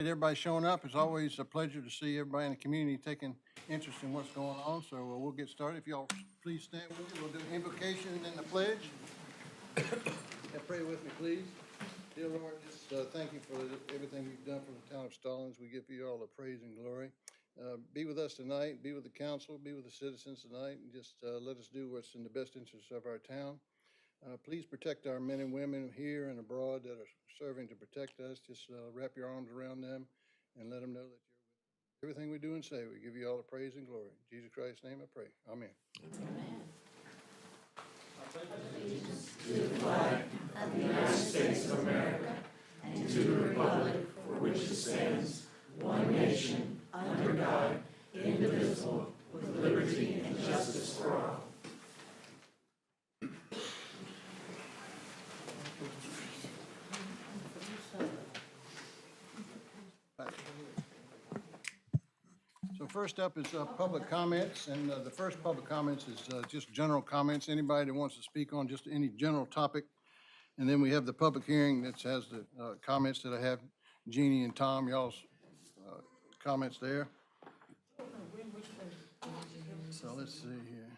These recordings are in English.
Everybody showing up. It's always a pleasure to see everybody in the community taking interest in what's going on. So we'll get started. If y'all please stand with me, we'll do invocation and then the pledge. Pray with me, please. Dear Lord, just thank you for everything you've done for the town of Stallings. We give you all the praise and glory. Be with us tonight. Be with the council. Be with the citizens tonight. And just let us do what's in the best interest of our town. Please protect our men and women here and abroad that are serving to protect us. Just wrap your arms around them and let them know that you're with everything we do and say. We give you all the praise and glory. In Jesus Christ's name I pray. Amen. Amen. To the flag of the United States of America and to the republic for which it stands, one nation, under God, indivisible, with liberty and justice for all. So first up is public comments, and the first public comments is just general comments. Anybody that wants to speak on just any general topic. And then we have the public hearing that has the comments that I have. Jeannie and Tom, y'all's comments there. So let's see here.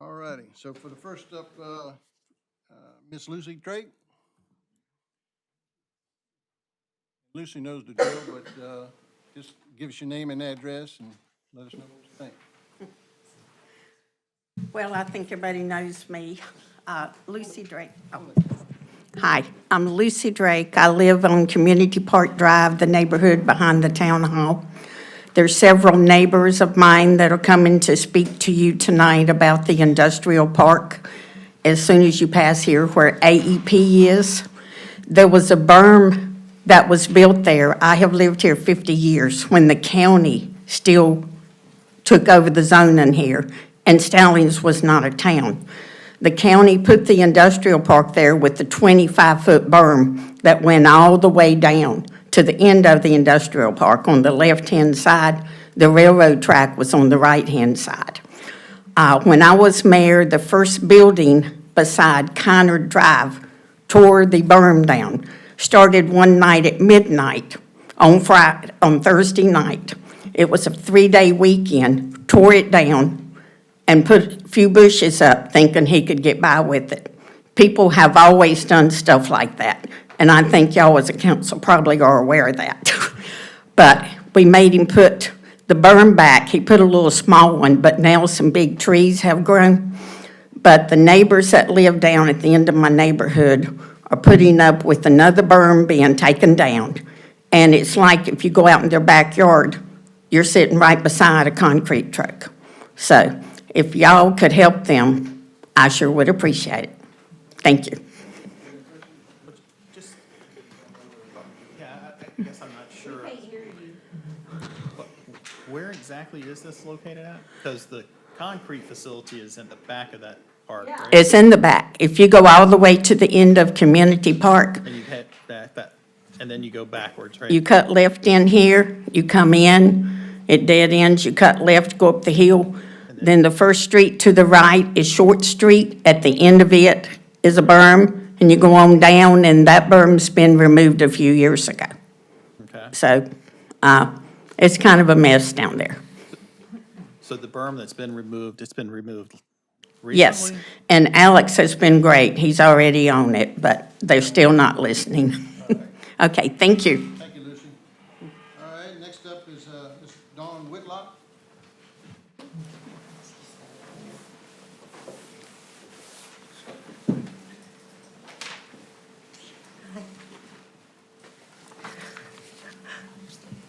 All righty. So for the first up, Miss Lucy Drake. Lucy knows the drill, but just give us your name and address and let us know what you think. Well, I think everybody knows me. Lucy Drake. Oh. Hi, I'm Lucy Drake. I live on Community Park Drive, the neighborhood behind the town hall. There's several neighbors of mine that are coming to speak to you tonight about the industrial park. As soon as you pass here where AEP is, there was a berm that was built there. I have lived here 50 years when the county still took over the zoning here, and Stallings was not a town. The county put the industrial park there with the 25-foot berm that went all the way down to the end of the industrial park on the left-hand side. The railroad track was on the right-hand side. When I was mayor, the first building beside Kynard Drive tore the berm down. Started one night at midnight on Thursday night. It was a 3-day weekend, tore it down, and put a few bushes up thinking he could get by with it. People have always done stuff like that, and I think y'all as a council probably are aware of that. But we made him put the berm back. He put a little small one, but now some big trees have grown. But the neighbors that live down at the end of my neighborhood are putting up with another berm being taken down. And it's like if you go out in their backyard, you're sitting right beside a concrete truck. So if y'all could help them, I sure would appreciate it. Thank you. I guess I'm not sure. Where exactly is this located at? Because the concrete facility is in the back of that park, right? It's in the back. If you go all the way to the end of Community Park, And you head that, and then you go backwards, right? you cut left in here, you come in, it dead ends, you cut left, go up the hill. Then the first street to the right is Short Street. At the end of it is a berm, and you go on down, and that berm's been removed a few years ago. Okay. So it's kind of a mess down there. So the berm that's been removed, it's been removed recently? Yes, and Alex has been great. He's already on it, but they're still not listening. Okay, thank you. Thank you, Lucy. All right, next up is Ms. Dawn Whitlock.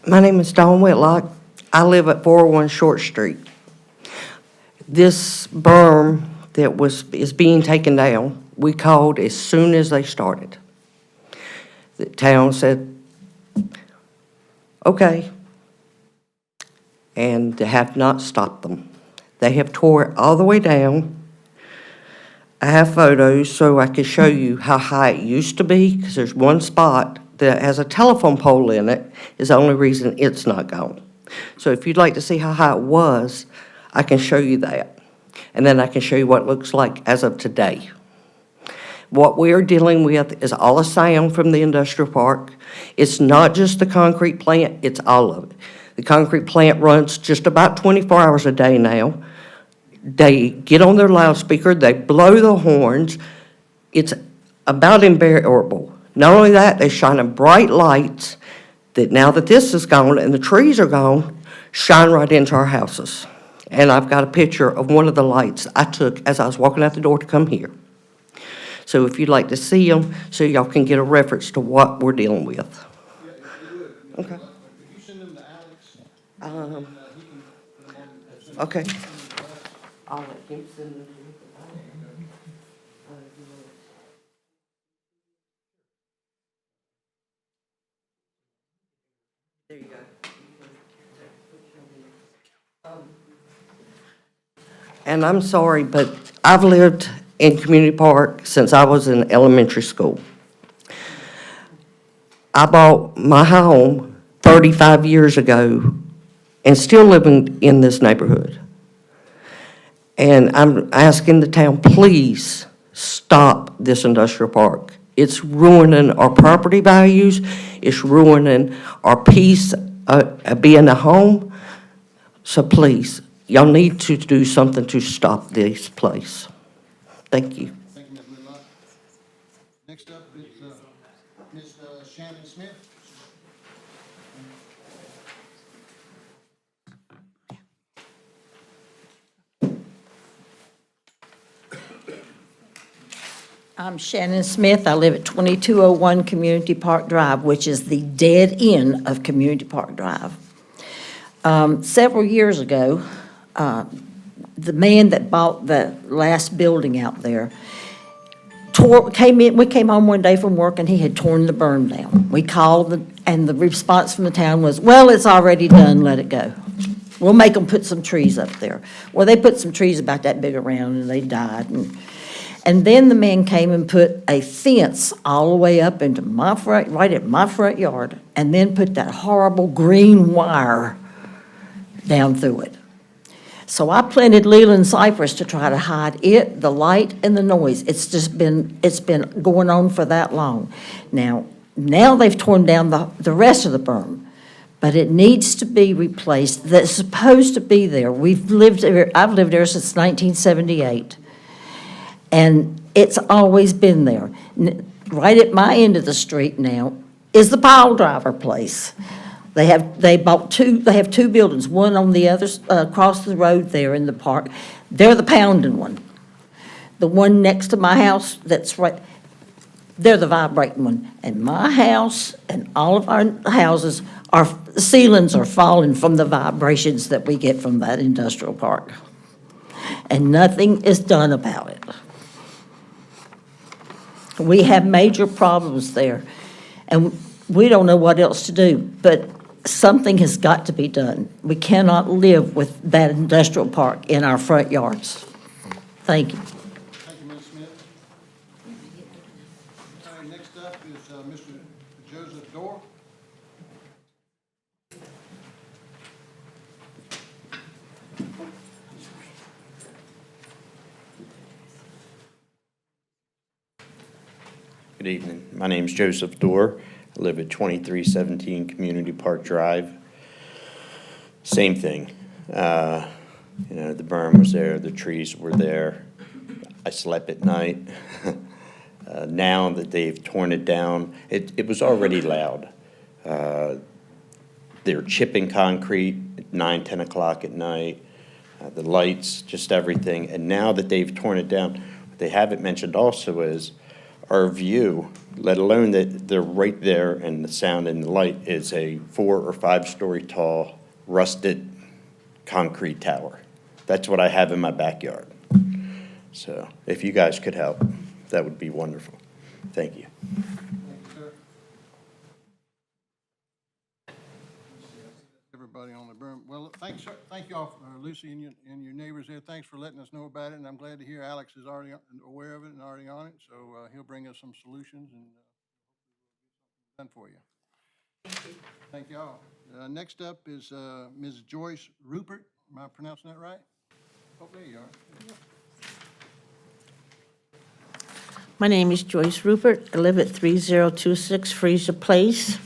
My name is Dawn Whitlock. I live at 401 Short Street. This berm that is being taken down, we called as soon as they started. The town said, okay, and they have not stopped them. They have tore it all the way down. I have photos so I can show you how high it used to be, because there's one spot that has a telephone pole in it, is the only reason it's not gone. So if you'd like to see how high it was, I can show you that. And then I can show you what it looks like as of today. What we are dealing with is all the sound from the industrial park. It's not just the concrete plant, it's all of it. The concrete plant runs just about 24 hours a day now. They get on their loudspeaker, they blow the horns. It's about unbearable. Not only that, they shine a bright lights that now that this is gone and the trees are gone, shine right into our houses. And I've got a picture of one of the lights I took as I was walking out the door to come here. So if you'd like to see them, so y'all can get a reference to what we're dealing with. Yeah, if you would. Okay. If you send them to Alex, Um, he can put them on. Okay. I'll let him send them to you. There you go. And I'm sorry, but I've lived in Community Park since I was in elementary school. I bought my home 35 years ago and still living in this neighborhood. And I'm asking the town, please stop this industrial park. It's ruining our property values. It's ruining our peace of being a home. So please, y'all need to do something to stop this place. Thank you. Thank you, Ms. Whitlock. Next up is Ms. Shannon Smith. I'm Shannon Smith. I live at 2201 Community Park Drive, which is the dead end of Community Park Drive. Several years ago, the man that bought the last building out there we came home one day from work and he had torn the berm down. We called and the response from the town was, well, it's already done, let it go. We'll make them put some trees up there. Well, they put some trees about that big around and they died. And then the man came and put a fence all the way up into right at my front yard, and then put that horrible green wire down through it. So I planted Leland cypress to try to hide it, the light, and the noise. It's been going on for that long. Now they've torn down the rest of the berm, but it needs to be replaced. That's supposed to be there. I've lived there since 1978. And it's always been there. Right at my end of the street now is the pile driver place. They have two buildings, one on the other, across the road there in the park. They're the pounding one. The one next to my house, that's right, they're the vibrating one. And my house and all of our houses, our ceilings are falling from the vibrations that we get from that industrial park. And nothing is done about it. We have major problems there, and we don't know what else to do, but something has got to be done. We cannot live with that industrial park in our front yards. Thank you. Thank you, Ms. Smith. All right, next up is Mr. Joseph Dorr. Good evening. My name's Joseph Dorr. I live at 2317 Community Park Drive. Same thing. The berm was there, the trees were there. I slept at night. Now that they've torn it down, it was already loud. They're chipping concrete at 9, 10 o'clock at night. The lights, just everything. And now that they've torn it down, what they haven't mentioned also is our view, let alone that they're right there and the sound and the light, is a 4 or 5 story tall rusted concrete tower. That's what I have in my backyard. So if you guys could help, that would be wonderful. Thank you. Thank you, sir. Everybody on the berm. Well, thanks, sir. Thank you all, Lucy and your neighbors there. Thanks for letting us know about it, and I'm glad to hear Alex is already aware of it and already on it, so he'll bring us some solutions and done for you. Thank you all. Next up is Ms. Joyce Rupert. Am I pronouncing that right? Oh, there you are. My name is Joyce Rupert. I live at 3026 Freezer Place,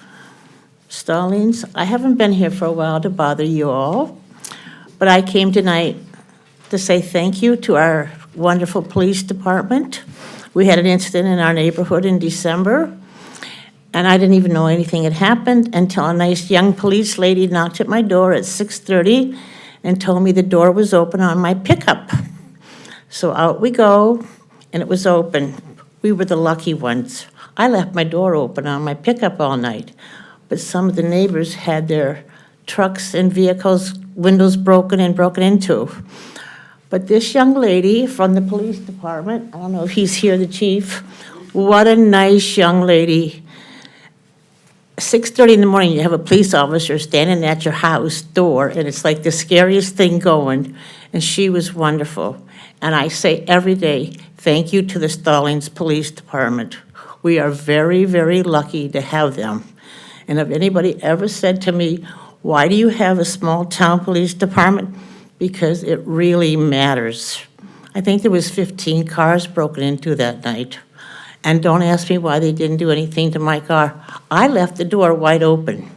Stallings. I haven't been here for a while to bother you all, but I came tonight to say thank you to our wonderful police department. We had an incident in our neighborhood in December, and I didn't even know anything had happened until a nice young police lady knocked at my door at 6:30 and told me the door was open on my pickup. So out we go, and it was open. We were the lucky ones. I left my door open on my pickup all night, but some of the neighbors had their trucks and vehicles, windows broken and broken into. But this young lady from the police department, I don't know if he's here, the chief, what a nice young lady. 6:30 in the morning, you have a police officer standing at your house door, and it's like the scariest thing going, and she was wonderful. And I say every day, thank you to the Stallings Police Department. We are very, very lucky to have them. And if anybody ever said to me, why do you have a small-town police department? Because it really matters. I think there was 15 cars broken into that night. And don't ask me why they didn't do anything to my car. I left the door wide open.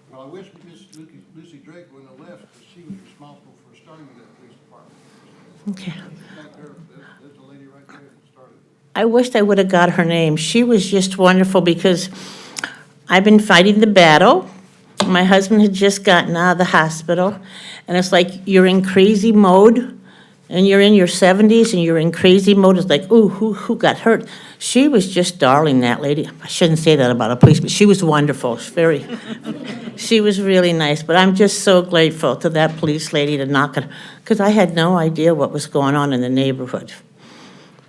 Well, I wish Miss Lucy Drake wouldn't have left, because she was responsible for starting that police department. Okay. Thank her, there's the lady right there that started it. I wished I would have got her name. She was just wonderful because I've been fighting the battle. My husband had just gotten out of the hospital, and it's like you're in crazy mode, and you're in your 70s, and you're in crazy mode. It's like, ooh, who got hurt? She was just darling, that lady. I shouldn't say that about a police, but she was wonderful. She was really nice. But I'm just so grateful to that police lady to knock it, because I had no idea what was going on in the neighborhood.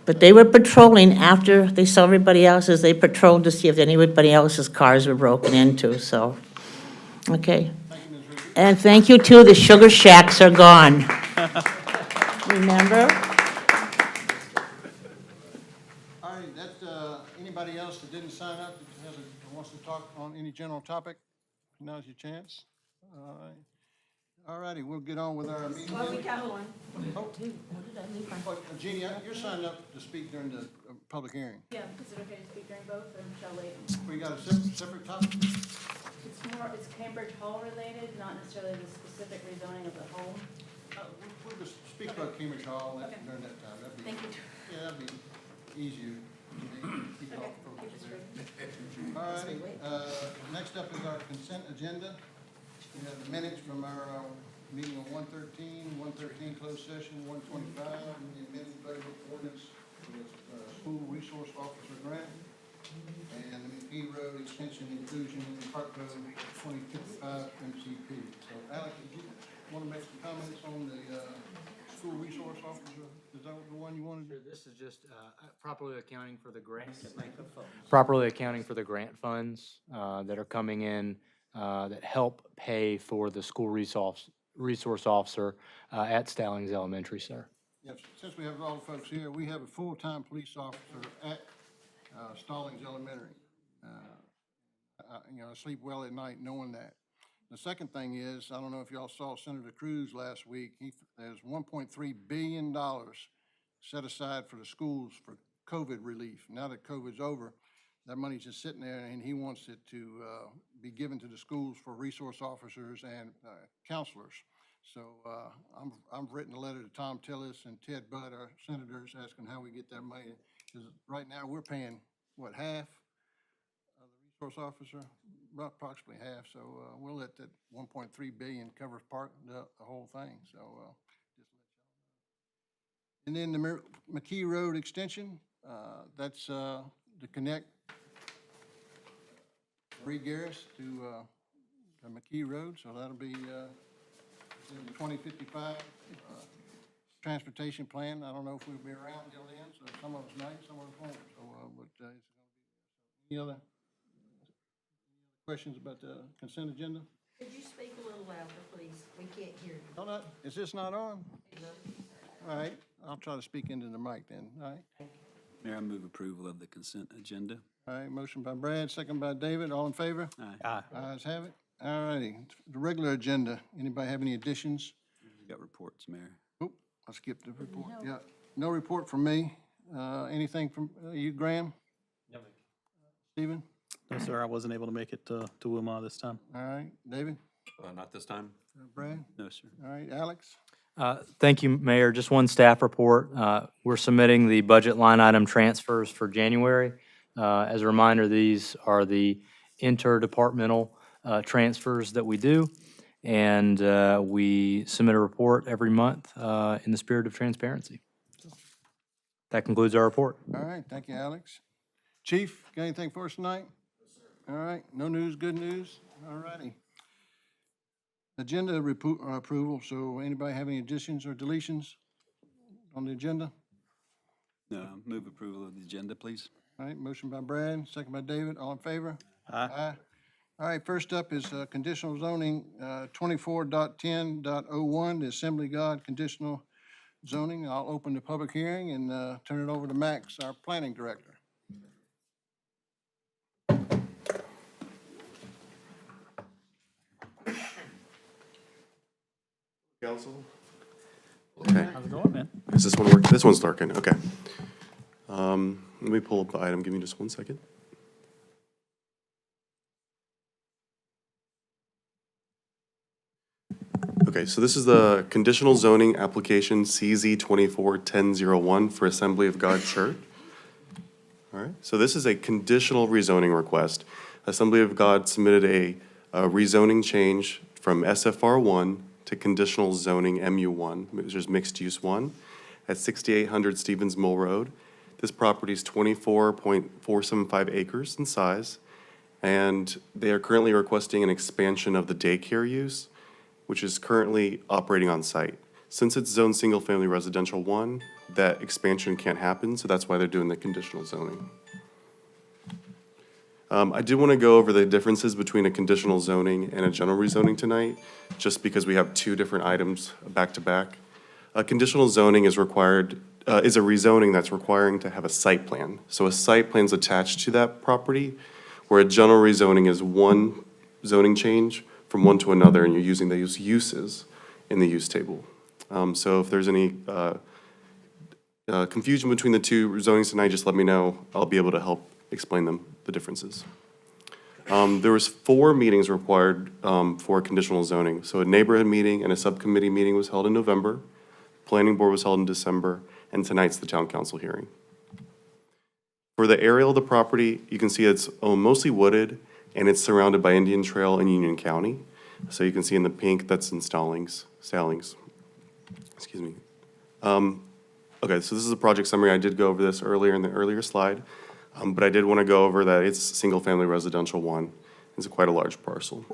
But they were patrolling after they saw everybody else's. They patrolled to see if anybody else's cars were broken into, so, okay. And thank you, too, the sugar shacks are gone. Remember? All right, that's, anybody else that didn't sign up that has that wants to talk on any general topic? Now's your chance. All right. All righty, we'll get on with our meeting. Well, we got one. Oh, Jeannie, you're signed up to speak during the public hearing. Yeah, is it okay to speak during both, or shall I wait? We got a separate topic? It's Cambridge Hall related, not necessarily the specific rezoning of the home. We'll just speak about Cambridge Hall during that time. That'd be, Thank you. yeah, that'd be easier. Keep it off Okay, keep focus it there. straight. All righty, next up is our consent agenda. We have the minutes from our meeting on 113 closed session, 125, and the amended budget ordinance for the school resource officer grant, and the McKee Road extension inclusion in the Park Road 2055 MCP. So Alex, did you want to make some comments on the school resource officer? Is that the one you wanted to? Sure, this is just properly accounting for the grants. Properly accounting for the grant funds that are coming in that help pay for the school resource officer at Stallings Elementary, sir. Yes, since we have all the folks here, we have a full-time police officer at Stallings Elementary. I sleep well at night knowing that. The second thing is, I don't know if y'all saw Senator Cruz last week. There's $1.3 billion set aside for the schools for COVID relief. Now that COVID's over, that money's just sitting there, and he wants it to be given to the schools for resource officers and counselors. So I've written a letter to Tom Tillis and Ted Budd, our senators, asking how we get that money. Because right now, we're paying, what, half of the resource officer? About approximately half. So we'll let that 1.3 billion cover the whole thing. So just let y'all know. And then the McKee Road extension, that's to connect Marie Garris to the McKee Road. So that'll be in the 2055 transportation plan. I don't know if we'll be around till then, so some of us might, some of us won't. So, but it's going to be. Any other questions about the consent agenda? Could you speak a little louder, please? We can't hear you. No, not, is this not on? All right, I'll try to speak into the mic then. All right. Mayor, I move approval of the consent agenda. All right, motion by Brad, second by David. All in favor? Aye. Ayes have it. All righty. The regular agenda. Anybody have any additions? Got reports, Mayor. Oop, I skipped the report. Yeah, no report from me. Anything from you, Graham? Stephen? No, sir, I wasn't able to make it to Wilmot this time. All right, David? Not this time. Brad? No, sir. All right, Alex? Thank you, Mayor. Just one staff report. We're submitting the budget line item transfers for January. As a reminder, these are the interdepartmental transfers that we do, and we submit a report every month in the spirit of transparency. That concludes our report. All right, thank you, Alex. Chief, got anything for us tonight? All right, no news, good news? All righty. Agenda approval, so anybody have any additions or deletions on the agenda? No, move approval of the agenda, please. All right, motion by Brad, second by David, all in favor? Aye. All right, first up is conditional zoning, 24.10.01, the Assembly God conditional zoning. I'll open the public hearing and turn it over to Max, our planning director. Council? Okay, How's it going, man? does this one work? This one's darkened, okay. Let me pull up the item, give me just 1 second. Okay, so this is the conditional zoning application CZ 24-1001 for Assembly of God Church. All right, so this is a conditional rezoning request. Assembly of God submitted a rezoning change from SFR 1 to conditional zoning MU1, which is mixed use 1, at 6800 Stevens Mill Road. This property is 24.475 acres in size, and they are currently requesting an expansion of the daycare use, which is currently operating on site. Since it's zoned single-family residential 1, that expansion can't happen, so that's why they're doing the conditional zoning. I did want to go over the differences between a conditional zoning and a general rezoning tonight, just because we have two different items back-to-back. A conditional zoning is required, is a rezoning that's requiring to have a site plan. So a site plan is attached to that property, where a general rezoning is one zoning change from one to another, and you're using those uses in the use table. So if there's any confusion between the two zonings tonight, just let me know. I'll be able to help explain them, the differences. There was 4 meetings required for conditional zoning. So a neighborhood meeting and a subcommittee meeting was held in November, planning board was held in December, and tonight's the town council hearing. For the aerial of the property, you can see it's mostly wooded, and it's surrounded by Indian Trail and Union County. So you can see in the pink, that's in Stallings. Excuse me. Okay, so this is a project summary. I did go over this earlier in the earlier slide, but I did want to go over that it's single-family residential 1. It's quite a large parcel.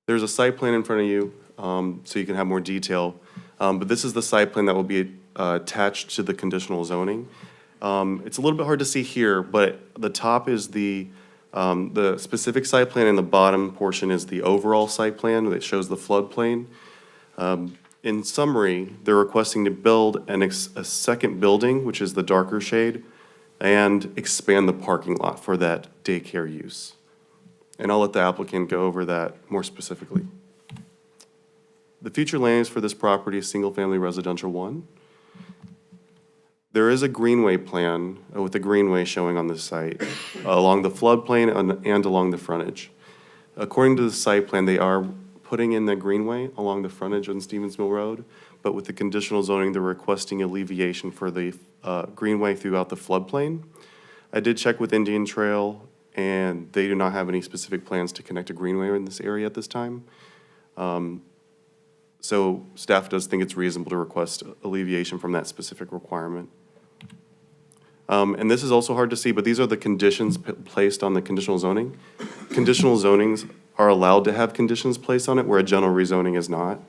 There's a site plan in front of you, so you can have more detail. But this is the site plan that will be attached to the conditional zoning. It's a little bit hard to see here, but the top is the specific site plan, and the bottom portion is the overall site plan that shows the floodplain. In summary, they're requesting to build a second building, which is the darker shade, and expand the parking lot for that daycare use. And I'll let the applicant go over that more specifically. The future land use for this property is single-family residential 1. There is a greenway plan with the greenway showing on the site along the floodplain and along the frontage. According to the site plan, they are putting in the greenway along the frontage on Stevens Mill Road, but with the conditional zoning, they're requesting alleviation for the greenway throughout the floodplain. I did check with Indian Trail, and they do not have any specific plans to connect a greenway in this area at this time. So staff does think it's reasonable to request alleviation from that specific requirement. And this is also hard to see, but these are the conditions placed on the conditional zoning. Conditional zonings are allowed to have conditions placed on it where a general rezoning is not.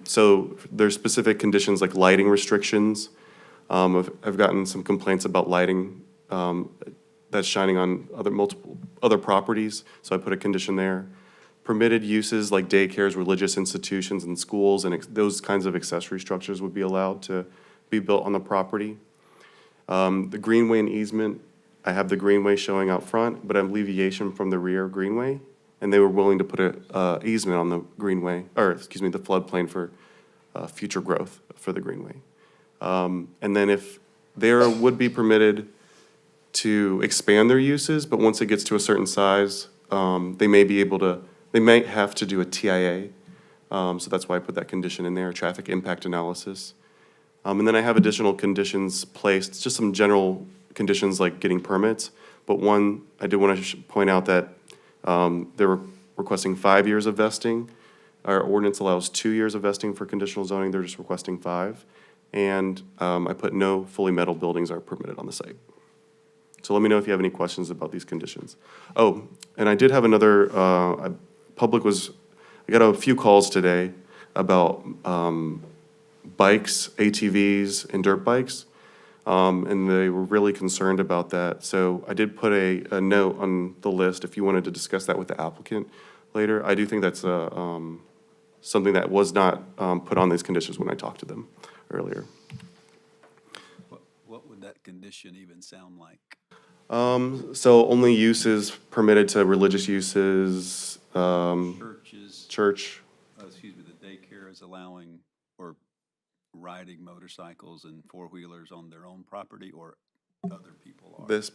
So there's specific conditions like lighting restrictions. I've gotten some complaints about lighting that's shining on other properties, so I put a condition there. Permitted uses like daycares, religious institutions, and schools, and those kinds of accessory structures would be allowed to be built on the property. The greenway and easement, I have the greenway showing out front, but alleviation from the rear greenway, and they were willing to put a easement on the greenway, or excuse me, the floodplain for future growth for the greenway. And then if they would be permitted to expand their uses, but once it gets to a certain size, they might have to do a TIA. So that's why I put that condition in there, traffic impact analysis. And then I have additional conditions placed, just some general conditions like getting permits. But one, I did want to point out that they were requesting 5 years of vesting. Our ordinance allows 2 years of vesting for conditional zoning, they're just requesting 5. And I put no fully metal buildings are permitted on the site. So let me know if you have any questions about these conditions. Oh, and I did have another, I got a few calls today about bikes, ATVs, and dirt bikes. And they were really concerned about that. So I did put a note on the list if you wanted to discuss that with the applicant later. I do think that's something that was not put on these conditions when I talked to them earlier. What would that condition even sound like? So only uses permitted to religious uses, Churches, church. excuse me, the daycare is allowing or riding motorcycles and four-wheelers on their own property, or other people are? This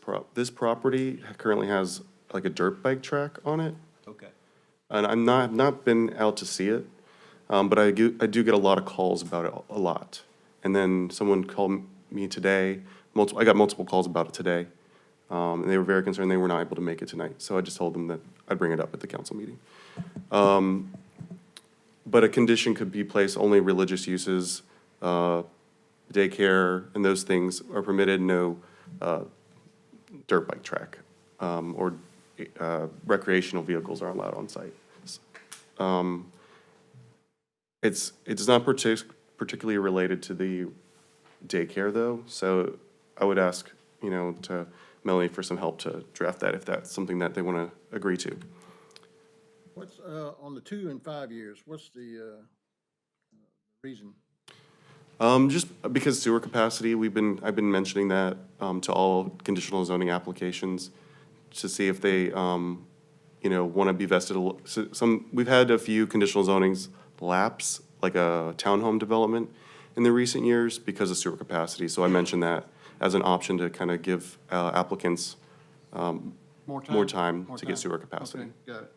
property currently has like a dirt bike track on it. Okay. And I've not been out to see it, but I do get a lot of calls about it, a lot. And then someone called me today, I got multiple calls about it today. And they were very concerned they were not able to make it tonight. So I just told them that I'd bring it up at the council meeting. But a condition could be placed, only religious uses, daycare, and those things are permitted, no dirt bike track, or recreational vehicles are allowed on site. It's not particularly related to the daycare though, so I would ask, to Melanie for some help to draft that if that's something that they want to agree to. What's, on the 2 and 5 years, what's the reason? Just because sewer capacity, I've been mentioning that to all conditional zoning applications to see if they, want to be vested. We've had a few conditional zonings lapse, like a townhome development in the recent years because of sewer capacity. So I mentioned that as an option to kind of give applicants more time to get sewer capacity. Okay, got it.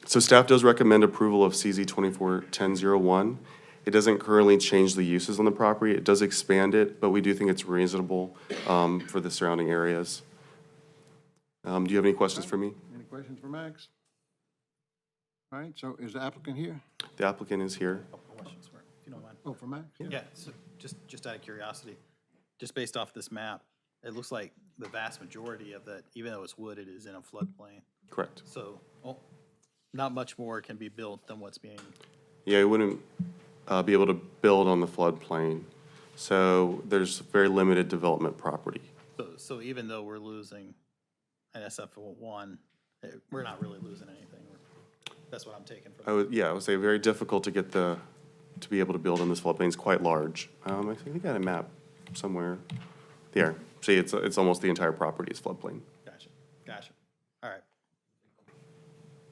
So staff does recommend approval of CZ 241001. It doesn't currently change the uses on the property. It does expand it, but we do think it's reasonable for the surrounding areas. Do you have any questions for me? Any questions for Max? All right, so is the applicant here? The applicant is here. Couple questions for, if you don't mind. Oh, for Max? Yeah, so just out of curiosity, just based off this map, it looks like the vast majority of that, even though it's wooded, is in a floodplain. Correct. So, not much more can be built than what's being, Yeah, you wouldn't be able to build on the floodplain. So there's very limited development property. so even though we're losing an SF1, we're not really losing anything. That's what I'm taking from it. I would say very difficult to get to be able to build in this floodplain. It's quite large. I think I got a map somewhere. There, see, it's almost the entire property is floodplain. Gotcha. All right.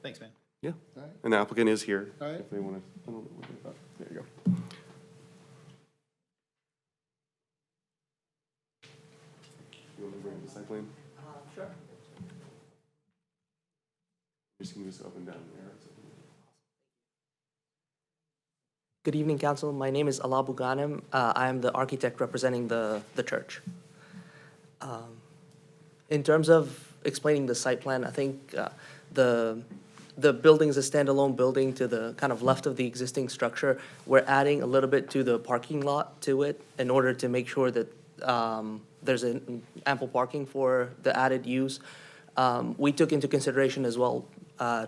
Thanks, man. Yeah, All right. and the applicant is here. All right. If they want to, there you go. You want to bring up the site plan? Sure. Just can use up and down there. Good evening, Council. My name is Ala Buganim. I am the architect representing the church. In terms of explaining the site plan, I think the building is a standalone building to the kind of left of the existing structure. We're adding a little bit to the parking lot to it in order to make sure that there's ample parking for the added use. We took into consideration as well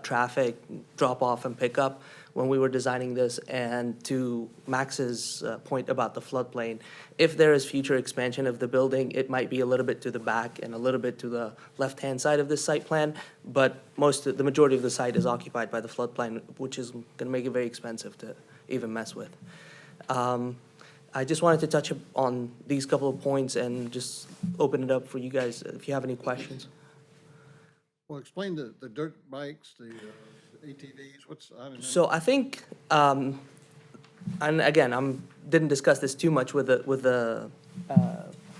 traffic, drop-off and pickup when we were designing this. And to Max's point about the floodplain, if there is future expansion of the building, it might be a little bit to the back and a little bit to the left-hand side of this site plan, but the majority of the site is occupied by the floodplain, which is going to make it very expensive to even mess with. I just wanted to touch on these couple of points and just open it up for you guys if you have any questions. Well, explain the dirt bikes, the ATVs, I don't know. So I think and again, didn't discuss this too much with the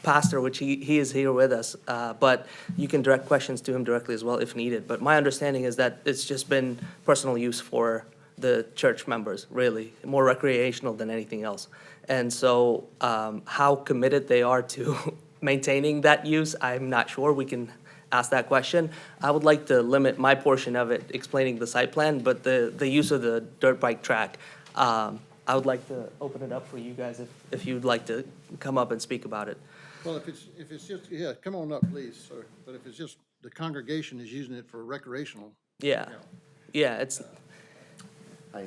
pastor, which he is here with us, but you can direct questions to him directly as well if needed. But my understanding is that it's just been personal use for the church members, really, more recreational than anything else. And so how committed they are to maintaining that use, I'm not sure. We can ask that question. I would like to limit my portion of it explaining the site plan, but the use of the dirt bike track, I would like to open it up for you guys if you'd like to come up and speak about it. Well, if it's just, yeah, come on up, please, sir. But if it's just the congregation is using it for recreational. Yeah, yeah, it's, Hi,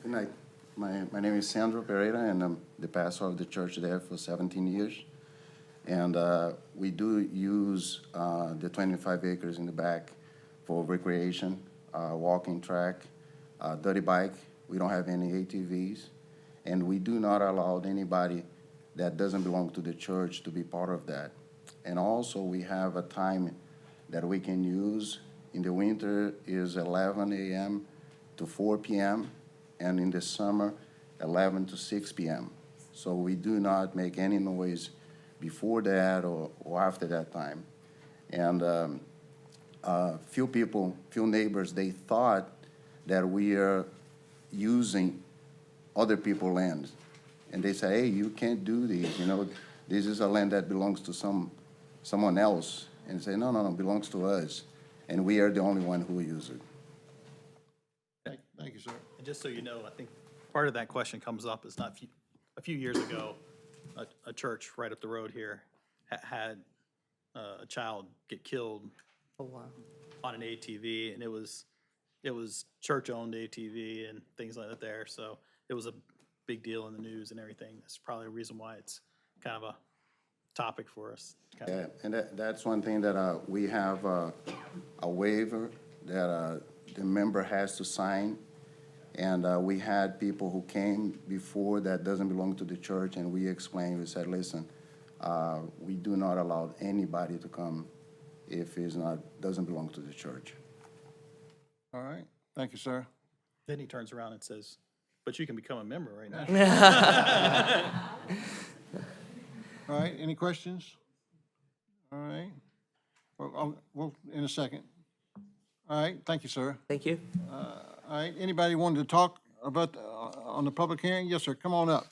good night. My name is Sandro Pereira, and I'm the pastor of the church there for 17 years. And we do use the 25 acres in the back for recreation, walking track, dirty bike. We don't have any ATVs. And we do not allow anybody that doesn't belong to the church to be part of that. And also, we have a time that we can use. In the winter is 11 a.m. to 4 p.m., and in the summer, 11 to 6 p.m. So we do not make any noise before that or after that time. And few neighbors, they thought that we are using other people's land. And they say, hey, you can't do this, this is a land that belongs to someone else. And say, no, it belongs to us. And we are the only one who use it. Thank you, sir. And just so you know, I think part of that question comes up is not a few years ago, a church right up the road here had a child get killed on an ATV, and it was church-owned ATV and things like that there. So it was a big deal in the news and everything. That's probably a reason why it's kind of a topic for us. Yeah, and that's one thing that we have a waiver that the member has to sign. And we had people who came before that doesn't belong to the church, and we explained, we said, listen, we do not allow anybody to come if it's doesn't belong to the church. All right, thank you, sir. Then he turns around and says, but you can become a member right now. All right, any questions? All right. Well, in a second. All right, thank you, sir. thank you. All right, anybody wanted to talk about, on the public hearing? Yes, sir, come on up.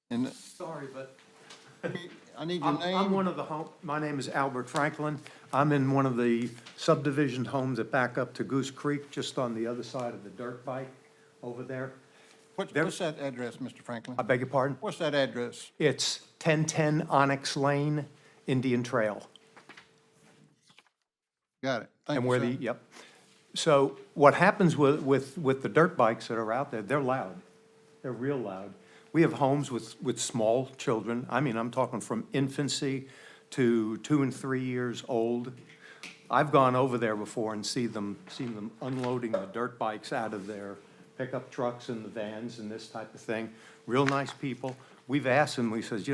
And Sorry, but I need your name. I'm one of the my name is Albert Franklin. I'm in one of the subdivision homes that back up to Goose Creek, just on the other side of the dirt bike over there. What's that address, Mr. Franklin? I beg your pardon? What's that address? It's 1010 Onyx Lane, Indian Trail. Got it. Thank And you, where sir. yep. So what happens with the dirt bikes that are out there, they're loud. They're real loud. We have homes with small children. I mean, I'm talking from infancy to 2 and 3 years old. I've gone over there before and seen them unloading the dirt bikes out of their pickup trucks and the vans and this type of thing. Real nice people. We've asked them, we says,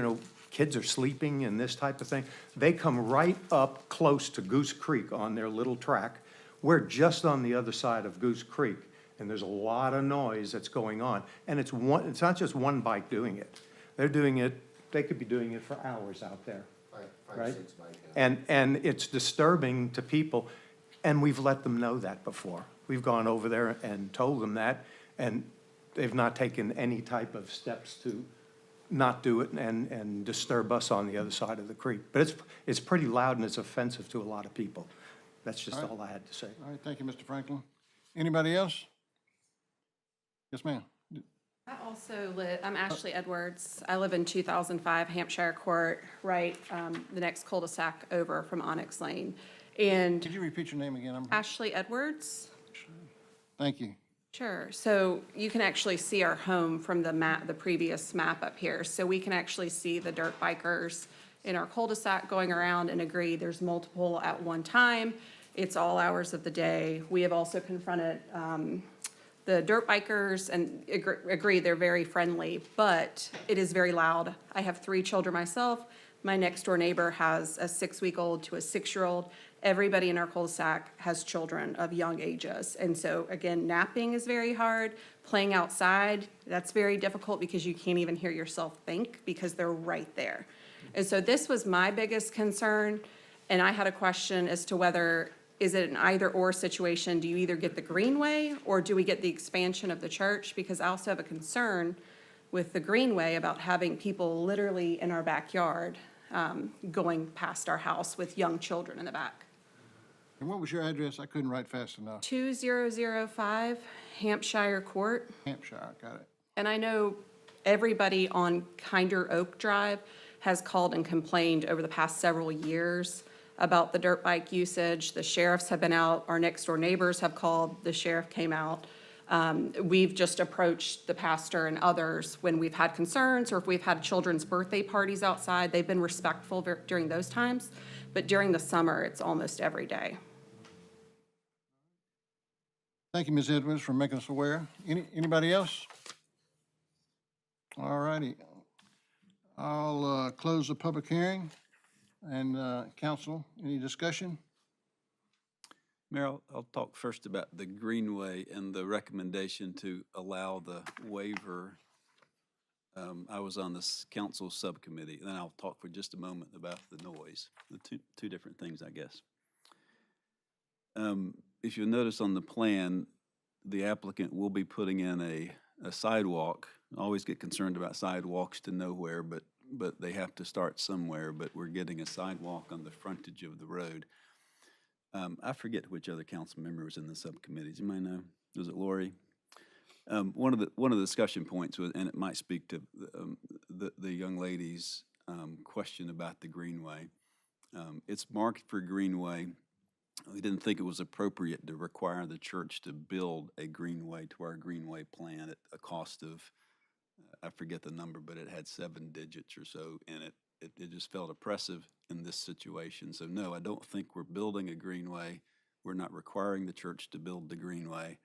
kids are sleeping and this type of thing. They come right up close to Goose Creek on their little track. We're just on the other side of Goose Creek, and there's a lot of noise that's going on. And it's not just one bike doing it. They could be doing it for hours out there. Right? 6 bikes. And it's disturbing to people, and we've let them know that before. We've gone over there and told them that, and they've not taken any type of steps to not do it and disturb us on the other side of the creek. But it's pretty loud and it's offensive to a lot of people. That's just all I had to say. All right, thank you, Mr. Franklin. Anybody else? Yes, ma'am. I also I'm Ashley Edwards. I live in 2005 Hampshire Court, right, the next cul-de-sac over from Onyx Lane. And Could you repeat your name again? Ashley Edwards. Thank you. Sure. So you can actually see our home from the map, the previous map up here. So we can actually see the dirt bikers in our cul-de-sac going around, and agree there's multiple at one time. It's all hours of the day. We have also confronted the dirt bikers and agree they're very friendly, but it is very loud. I have 3 children myself. My next-door neighbor has a 6-week-old to a 6-year-old. Everybody in our cul-de-sac has children of young ages. And so, again, napping is very hard. Playing outside, that's very difficult because you can't even hear yourself think because they're right there. And so this was my biggest concern, and I had a question as to whether, is it an either-or situation? Do you either get the greenway, or do we get the expansion of the church? Because I also have a concern with the greenway about having people literally in our backyard going past our house with young children in the back. And what was your address? I couldn't write fast enough. 2005 Hampshire Court. Hampshire, got it. And I know everybody on Kinder Oak Drive has called and complained over the past several years about the dirt bike usage. The sheriffs have been out, our next door neighbors have called, the sheriff came out. We've just approached the pastor and others when we've had concerns, or if we've had children's birthday parties outside. They've been respectful during those times, but during the summer, it's almost every day. Thank you, Ms. Edwards, for making us aware. Anybody else? All righty. I'll close the public hearing. And council, any discussion? Mayor, I'll talk first about the Greenway and the recommendation to allow the waiver. I was on this council subcommittee, and then I'll talk for just a moment about the noise, the two different things, I guess. If you'll notice on the plan, the applicant will be putting in a sidewalk. I always get concerned about sidewalks to nowhere, but they have to start somewhere, but we're getting a sidewalk on the frontage of the road. I forget which other council member was in the subcommittees. You might know. Was it Lori? One of the discussion points was, and it might speak to the young lady's question about the Greenway. It's marked for Greenway. We didn't think it was appropriate to require the church to build a Greenway to our Greenway plan at a cost of, I forget the number, but it had 7 digits or so in it. It just felt oppressive in this situation. So no, I don't think we're building a Greenway. We're not requiring the church to build the Greenway.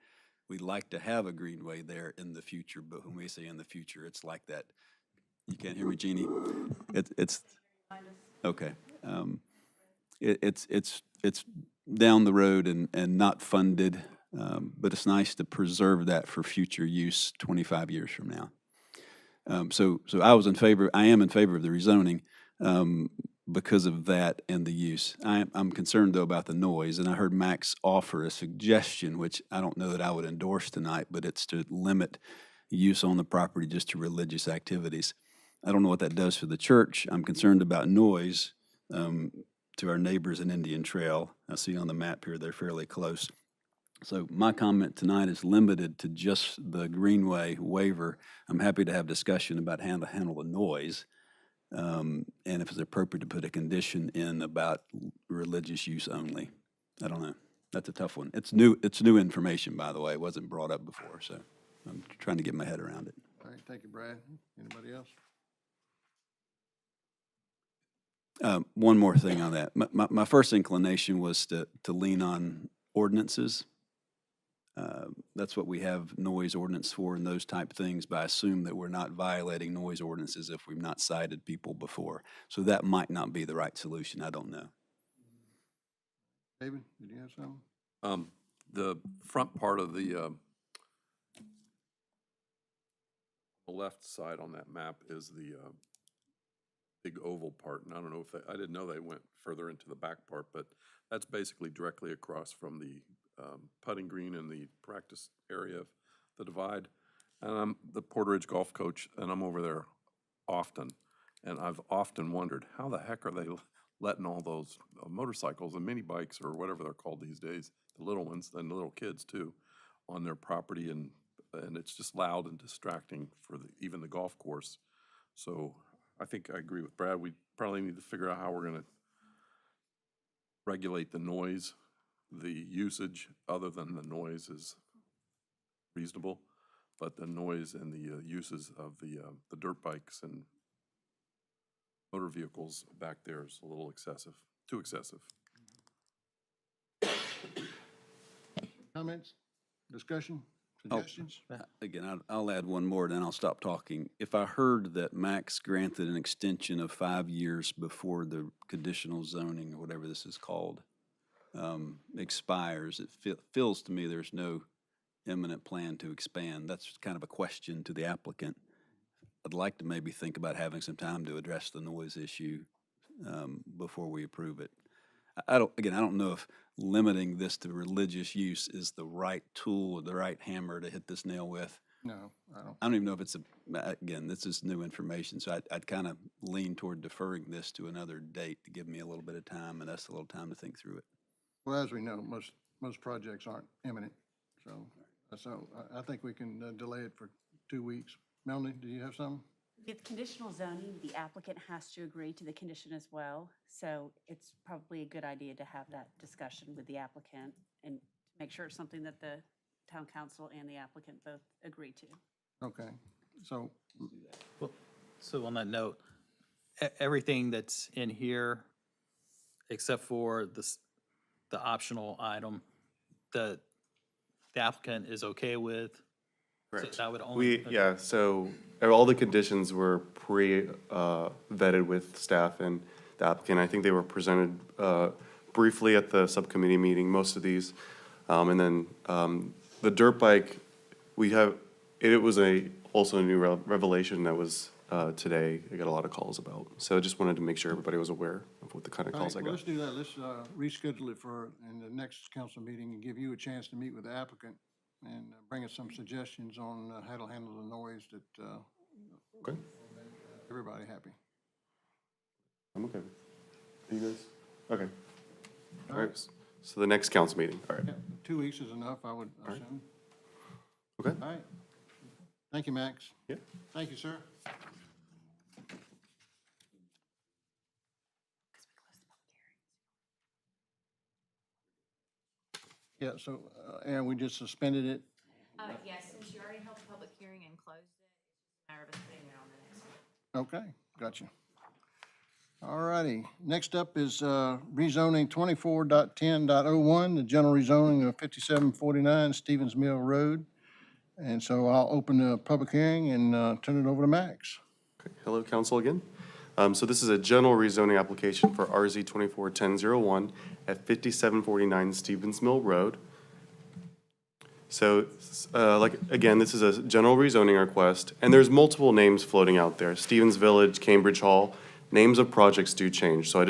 We'd like to have a Greenway there in the future, but when we say in the future, it's like that. You can't hear me, Jeannie? It's okay. It's down the road and not funded, but it's nice to preserve that for future use 25 years from now. So I am in favor of the rezoning because of that and the use. I'm concerned, though, about the noise, and I heard Max offer a suggestion, which I don't know that I would endorse tonight, but it's to limit use on the property just to religious activities. I don't know what that does for the church. I'm concerned about noise to our neighbors in Indian Trail. I see on the map here they're fairly close. So my comment tonight is limited to just the Greenway waiver. I'm happy to have discussion about how to handle the noise, and if it's appropriate to put a condition in about religious use only. I don't know. That's a tough one. It's new information, by the way. It wasn't brought up before, so I'm trying to get my head around it. All right, thank you, Brad. Anybody else? One more thing on that. My first inclination was to lean on ordinances. That's what we have noise ordinance for and those type things, but I assume that we're not violating noise ordinances if we've not cited people before. So that might not be the right solution. I don't know. David, did you have something? The front part of the left side on that map is the big oval part, and I don't know if I didn't know they went further into the back part, but that's basically directly across from the putting green and the practice area of the divide. And I'm the Porterage golf coach, and I'm over there often, and I've often wondered, how the heck are they letting all those motorcycles and mini bikes, or whatever they're called these days, the little ones, and the little kids too, on their property, and it's just loud and distracting for even the golf course. So I think I agree with Brad. We probably need to figure out how we're going to regulate the noise. The usage other than the noise is reasonable, but the noise and the uses of the dirt bikes and motor vehicles back there is a little excessive, too excessive. Comments? Discussion? Suggestions? Again, I'll add one more, then I'll stop talking. If I heard that Max granted an extension of 5 years before the conditional zoning, or whatever this is called, expires, it feels to me there's no imminent plan to expand. That's kind of a question to the applicant. I'd like to maybe think about having some time to address the noise issue before we approve it. I don't know if limiting this to religious use is the right tool or the right hammer to hit this nail with. No, I don't. I don't even know if it's again, this is new information, so I'd kind of lean toward deferring this to another date to give me a little bit of time and us a little time to think through it. Well, as we know, most projects aren't imminent, so I think we can delay it for 2 weeks. Melanie, do you have something? With conditional zoning, the applicant has to agree to the condition as well. So it's probably a good idea to have that discussion with the applicant and make sure it's something that the town council and the applicant both agree to. Okay, so, Well, so on that note, everything that's in here, except for the optional item, the applicant is okay with? Correct. So that would only. Yeah, so all the conditions were vetted with staff and the applicant. I think they were presented briefly at the subcommittee meeting, most of these. And then the dirt bike, it was also a new revelation that was today. I got a lot of calls about. So I just wanted to make sure everybody was aware of what the kind of all right, calls I well, got. let's do that. Let's reschedule it for in the next council meeting and give you a chance to meet with the applicant and bring us some suggestions on how to handle the noise that Okay. make everybody happy. I'm okay. You guys? Okay. All right. So the next council meeting. All right. Yeah, 2 weeks is enough, I would assume. Okay. All right. Thank you, Max. Yeah. Thank you, sir. Yeah, so, and we just suspended it. Yes, since you already held the public hearing and closed it, it's just a matter of us putting it on the next one. Okay, gotcha. All righty. Next up is rezoning 24.10.01, the general rezoning of 5749 Stevens Mill Road. And so I'll open the public hearing and turn it over to Max. Okay. Hello, council again. So this is a general rezoning application for RZ 241001 at 5749 Stevens Mill Road. So, again, this is a general rezoning request, and there's multiple names floating out there. Stevens Village, Cambridge Hall, names of projects do change. So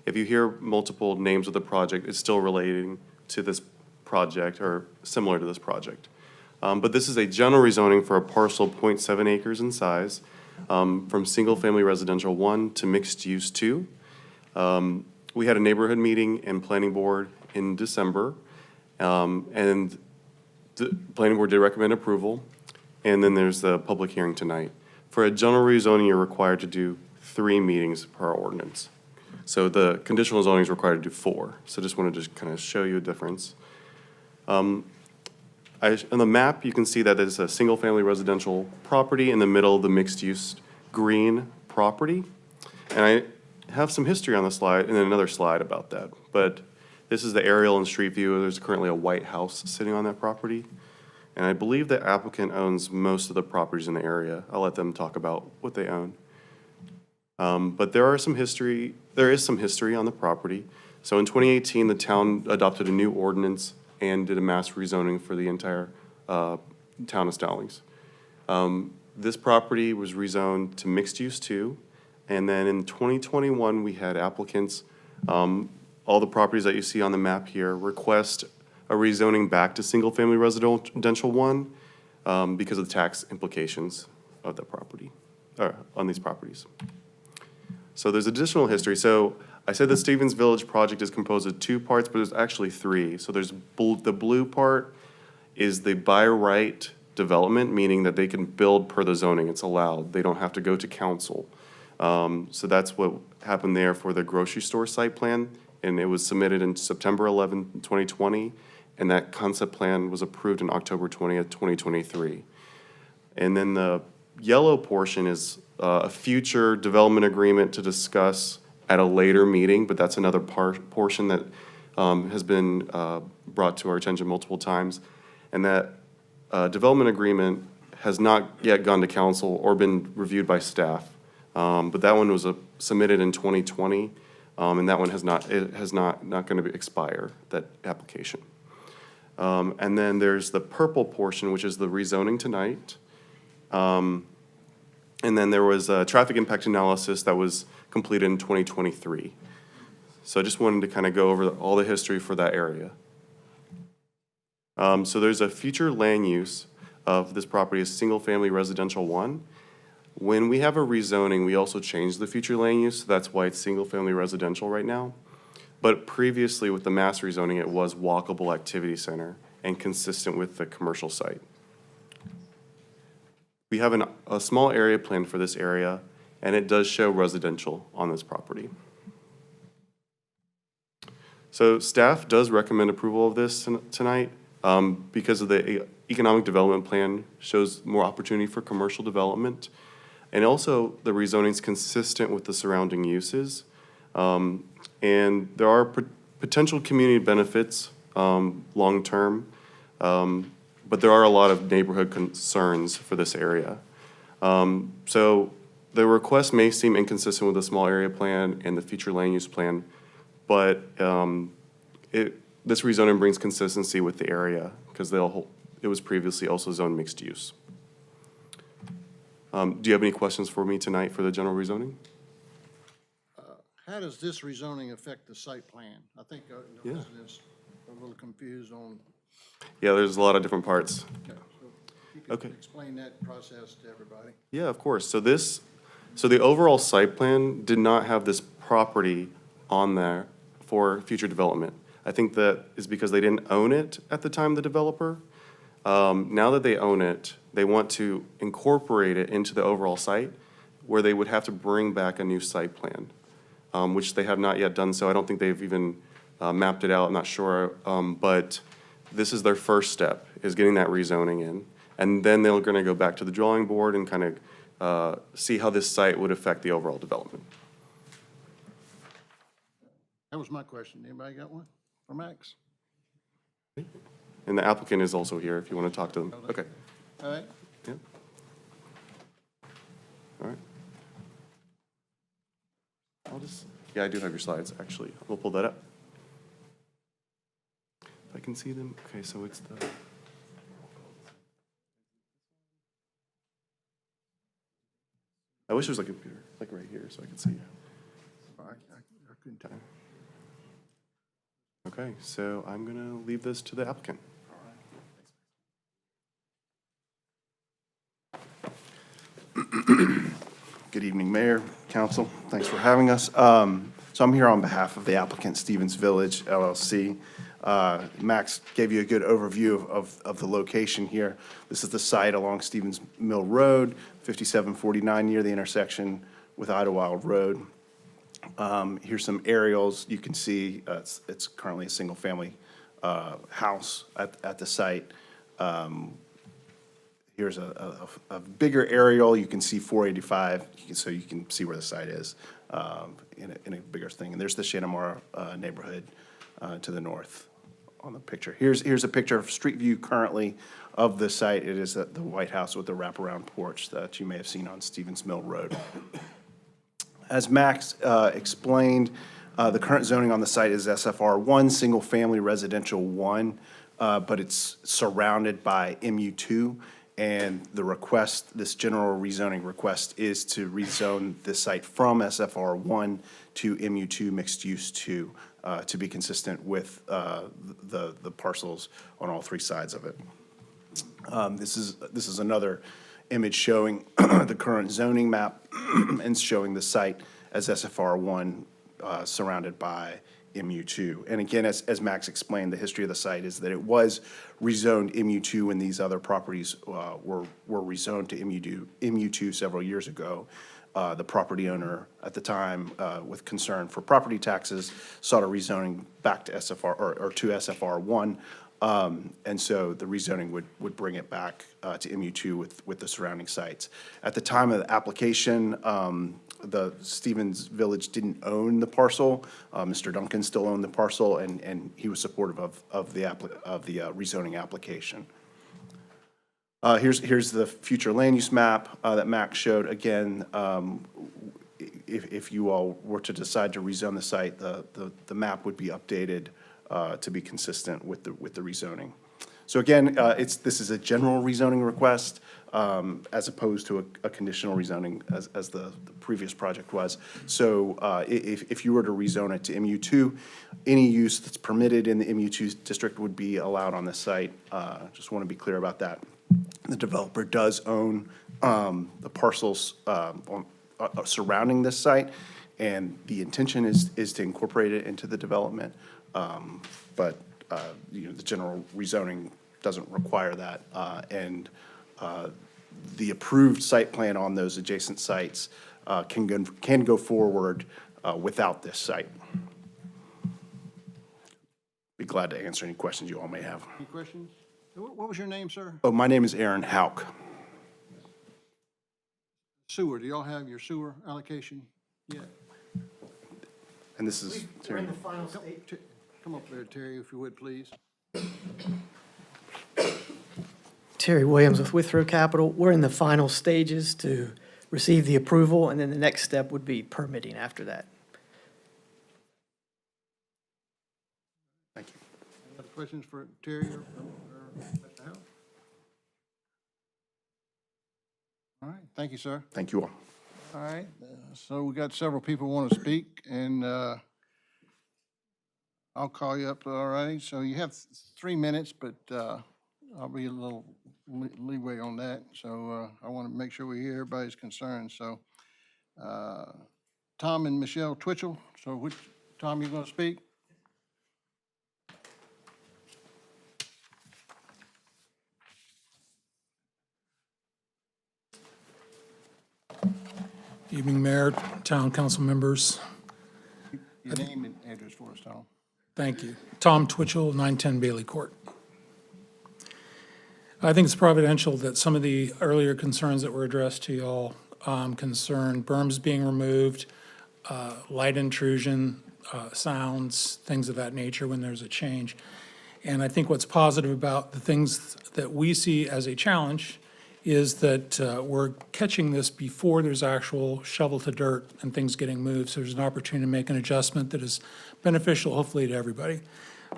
if you hear multiple names of the project, it's still relating to this project or similar to this project. But this is a general rezoning for a parcel 0.7 acres in size, from single-family residential 1 to mixed-use 2. We had a neighborhood meeting and planning board in December, and the planning board did recommend approval, and then there's the public hearing tonight. For a general rezoning, you're required to do 3 meetings per ordinance. So the conditional zoning is required to do 4. So just wanted to kind of show you a difference. On the map, you can see that there's a single-family residential property in the middle of the mixed-use green property. And I have some history on the slide, and then another slide about that. But this is the aerial and street view. There's currently a white house sitting on that property. And I believe the applicant owns most of the properties in the area. I'll let them talk about what they own. But there is some history on the property. So in 2018, the town adopted a new ordinance and did a mass rezoning for the entire town of Stallings. This property was rezoned to mixed use 2, and then in 2021, we had applicants, all the properties that you see on the map here, request a rezoning back to single-family residential 1 because of the tax implications of the property, or on these properties. So there's additional history. So I said the Stevens Village project is composed of 2 parts, but there's actually 3. So there's the blue part is the by right development, meaning that they can build per the zoning. It's allowed. They don't have to go to council. So that's what happened there for the grocery store site plan, and it was submitted in September 11, 2020, and that concept plan was approved in October 20th, 2023. And then the yellow portion is a future development agreement to discuss at a later meeting, but that's another portion that has been brought to our attention multiple times. And that development agreement has not yet gone to council or been reviewed by staff. But that one was submitted in 2020, and that one has not going to expire, that application. And then there's the purple portion, which is the rezoning tonight. And then there was a traffic impact analysis that was completed in 2023. So I just wanted to kind of go over all the history for that area. So there's a future land use of this property as single-family residential 1. When we have a rezoning, we also change the future land use, so that's why it's single-family residential right now. But previously, with the mass rezoning, it was walkable activity center and consistent with the commercial site. We have a small area plan for this area, and it does show residential on this property. So staff does recommend approval of this tonight because of the economic development plan shows more opportunity for commercial development. And also the rezoning is consistent with the surrounding uses. And there are potential community benefits long-term, but there are a lot of neighborhood concerns for this area. So the request may seem inconsistent with the small area plan and the future land use plan, but this rezoning brings consistency with the area because it was previously also zoned mixed use. Do you have any questions for me tonight for the general rezoning? How does this rezoning affect the site plan? I think the Yeah. residents are a little confused on. Yeah, there's a lot of different parts. Okay, so you could Okay. explain that process to everybody. Yeah, of course. So the overall site plan did not have this property on there for future development. I think that is because they didn't own it at the time, the developer. Now that they own it, they want to incorporate it into the overall site where they would have to bring back a new site plan, which they have not yet done so. I don't think they've even mapped it out, I'm not sure. But this is their first step, is getting that rezoning in. And then they're gonna go back to the drawing board and kind of see how this site would affect the overall development. That was my question. Anybody got one for Max? And the applicant is also here if you want to talk to them. Okay. All right. Yeah. All right. Yeah, I do have your slides, actually. We'll pull that up. If I can see them. Okay, so it's the... I wish there was like a computer, like right here, so I could see. I couldn't tell. Okay, so I'm going to leave this to the applicant. Good evening, Mayor, Council. Thanks for having us. So I'm here on behalf of the applicant, Stevens Village LLC. Max gave you a good overview of the location here. This is the site along Stevens Mill Road, 5749 near the intersection with Idlewild Road. Here's some aerials. You can see it's currently a single-family house at the site. Here's a bigger aerial. You can see 485, so you can see where the site is in a bigger thing. And there's the Shanamara neighborhood to the north on the picture. Here's a picture of street view currently of the site. It is the White House with the wraparound porch that you may have seen on Stevens Mill Road. As Max explained, the current zoning on the site is SFR 1, single family residential 1, but it's surrounded by MU2. And the request, this general rezoning request, is to rezone this site from SFR 1 to MU2 mixed use 2 to be consistent with the parcels on all three sides of it. This is another image showing the current zoning map and showing the site as SFR 1 surrounded by MU2. And again, as Max explained, the history of the site is that it was rezoned MU2 when these other properties were rezoned to MU2 several years ago. The property owner at the time, with concern for property taxes, sought a rezoning back to SFR or to SFR 1. And so the rezoning would bring it back to MU2 with the surrounding sites. At the time of the application, the Stevens Village didn't own the parcel. Mr. Duncan still owned the parcel, and he was supportive of the rezoning application. Here's the future land use map that Max showed. Again, if you all were to decide to rezone the site, the map would be updated to be consistent with the rezoning. So again, this is a general rezoning request as opposed to a conditional rezoning as the previous project was. So if you were to rezone it to MU2, any use that's permitted in the MU2 district would be allowed on this site. Just want to be clear about that. The developer does own the parcels surrounding this site, and the intention is to incorporate it into the development. But the general rezoning doesn't require that. And the approved site plan on those adjacent sites can go forward without this site. Be glad to answer any questions you all may have. Any questions? What was your name, sir? Oh, my name is Aaron Hauk. Sewer, do y'all have your sewer allocation yet? And this is We're in the final stage. Come up there, Terry, if you would, please. Terry Williams with Withrow Capital. We're in the final stages to receive the approval, and then the next step would be permitting after that. Thank you. Any other questions for Terry or Mr. Howe? All right, thank you, sir. Thank you all. All right, so we got several people want to speak, and I'll call you up, all right? So you have 3 minutes, but I'll be a little leeway on that. So I want to make sure we hear everybody's concerns. So Tom and Michelle Twitchell, so which, Tom, you going to speak? Evening, Mayor, Town Council members. Your name and address for us, Tom. Thank you. Tom Twitchell, 910 Bailey Court. I think it's providential that some of the earlier concerns that were addressed to y'all concern berms being removed, light intrusion, sounds, things of that nature when there's a change. And I think what's positive about the things that we see as a challenge is that we're catching this before there's actual shovel to dirt and things getting moved. So there's an opportunity to make an adjustment that is beneficial, hopefully, to everybody.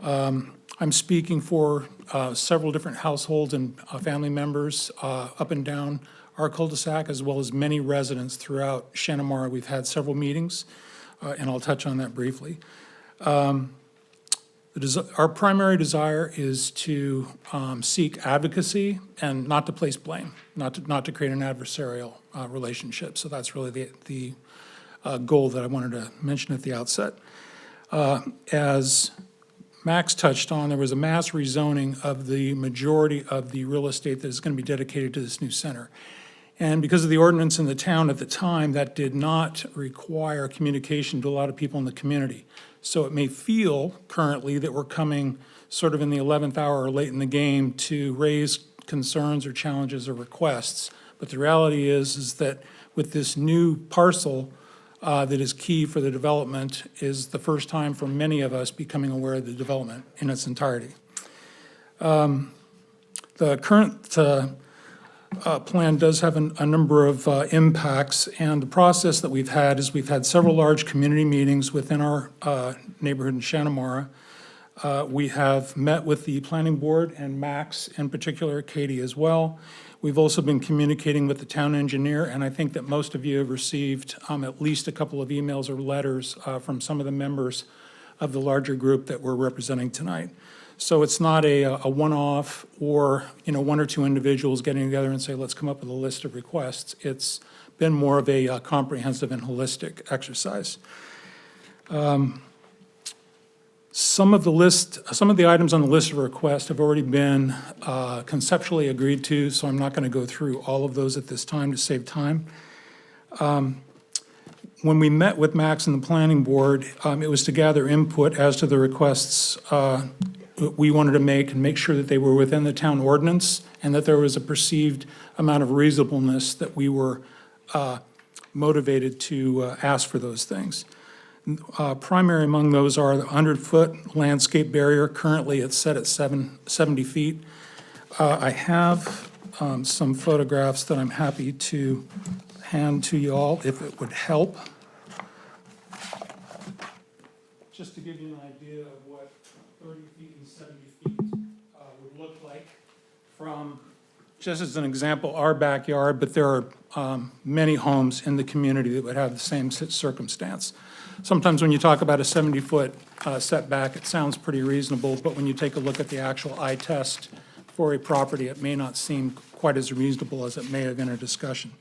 I'm speaking for several different households and family members up and down our cul-de-sac, as well as many residents throughout Shanamara. We've had several meetings, and I'll touch on that briefly. Our primary desire is to seek advocacy and not to place blame, not to create an adversarial relationship. So that's really the goal that I wanted to mention at the outset. As Max touched on, there was a mass rezoning of the majority of the real estate that is going to be dedicated to this new center. And because of the ordinance in the town at the time, that did not require communication to a lot of people in the community. So it may feel currently that we're coming sort of in the 11th hour or late in the game to raise concerns or challenges or requests. But the reality is that with this new parcel that is key for the development is the first time for many of us becoming aware of the development in its entirety. The current plan does have a number of impacts, and the process that we've had is we've had several large community meetings within our neighborhood in Shanamara. We have met with the planning board and Max, in particular, Katie as well. We've also been communicating with the town engineer, and I think that most of you have received at least a couple of emails or letters from some of the members of the larger group that we're representing tonight. So it's not a one-off or, one or two individuals getting together and say, let's come up with a list of requests. It's been more of a comprehensive and holistic exercise. Some of the items on the list of requests have already been conceptually agreed to, so I'm not going to go through all of those at this time to save time. When we met with Max and the planning board, it was to gather input as to the requests we wanted to make and make sure that they were within the town ordinance and that there was a perceived amount of reasonableness that we were motivated to ask for those things. Primary among those are the 100-foot landscape barrier. Currently, it's set at 70 feet. I have some photographs that I'm happy to hand to you all if it would help. Just to give you an idea of what 30 feet and 70 feet would look like from, just as an example, our backyard, but there are many homes in the community that would have the same circumstance. Sometimes when you talk about a 70-foot setback, it sounds pretty reasonable, but when you take a look at the actual eye test for a property, it may not seem quite as reasonable as it may have in a discussion.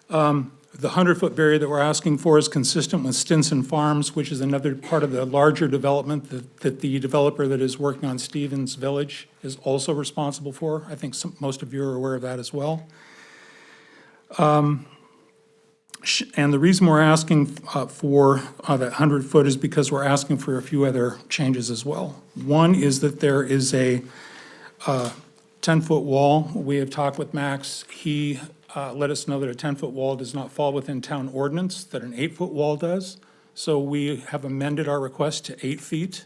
The 100-foot barrier that we're asking for is consistent with Stinson Farms, which is another part of the larger development that the developer that is working on Stevens Village is also responsible for. I think most of you are aware of that as well. And the reason we're asking for that 100-foot is because we're asking for a few other changes as well. One is that there is a 10-foot wall. We have talked with Max. He let us know that a 10-foot wall does not fall within town ordinance, that an 8-foot wall does. So we have amended our request to 8 feet.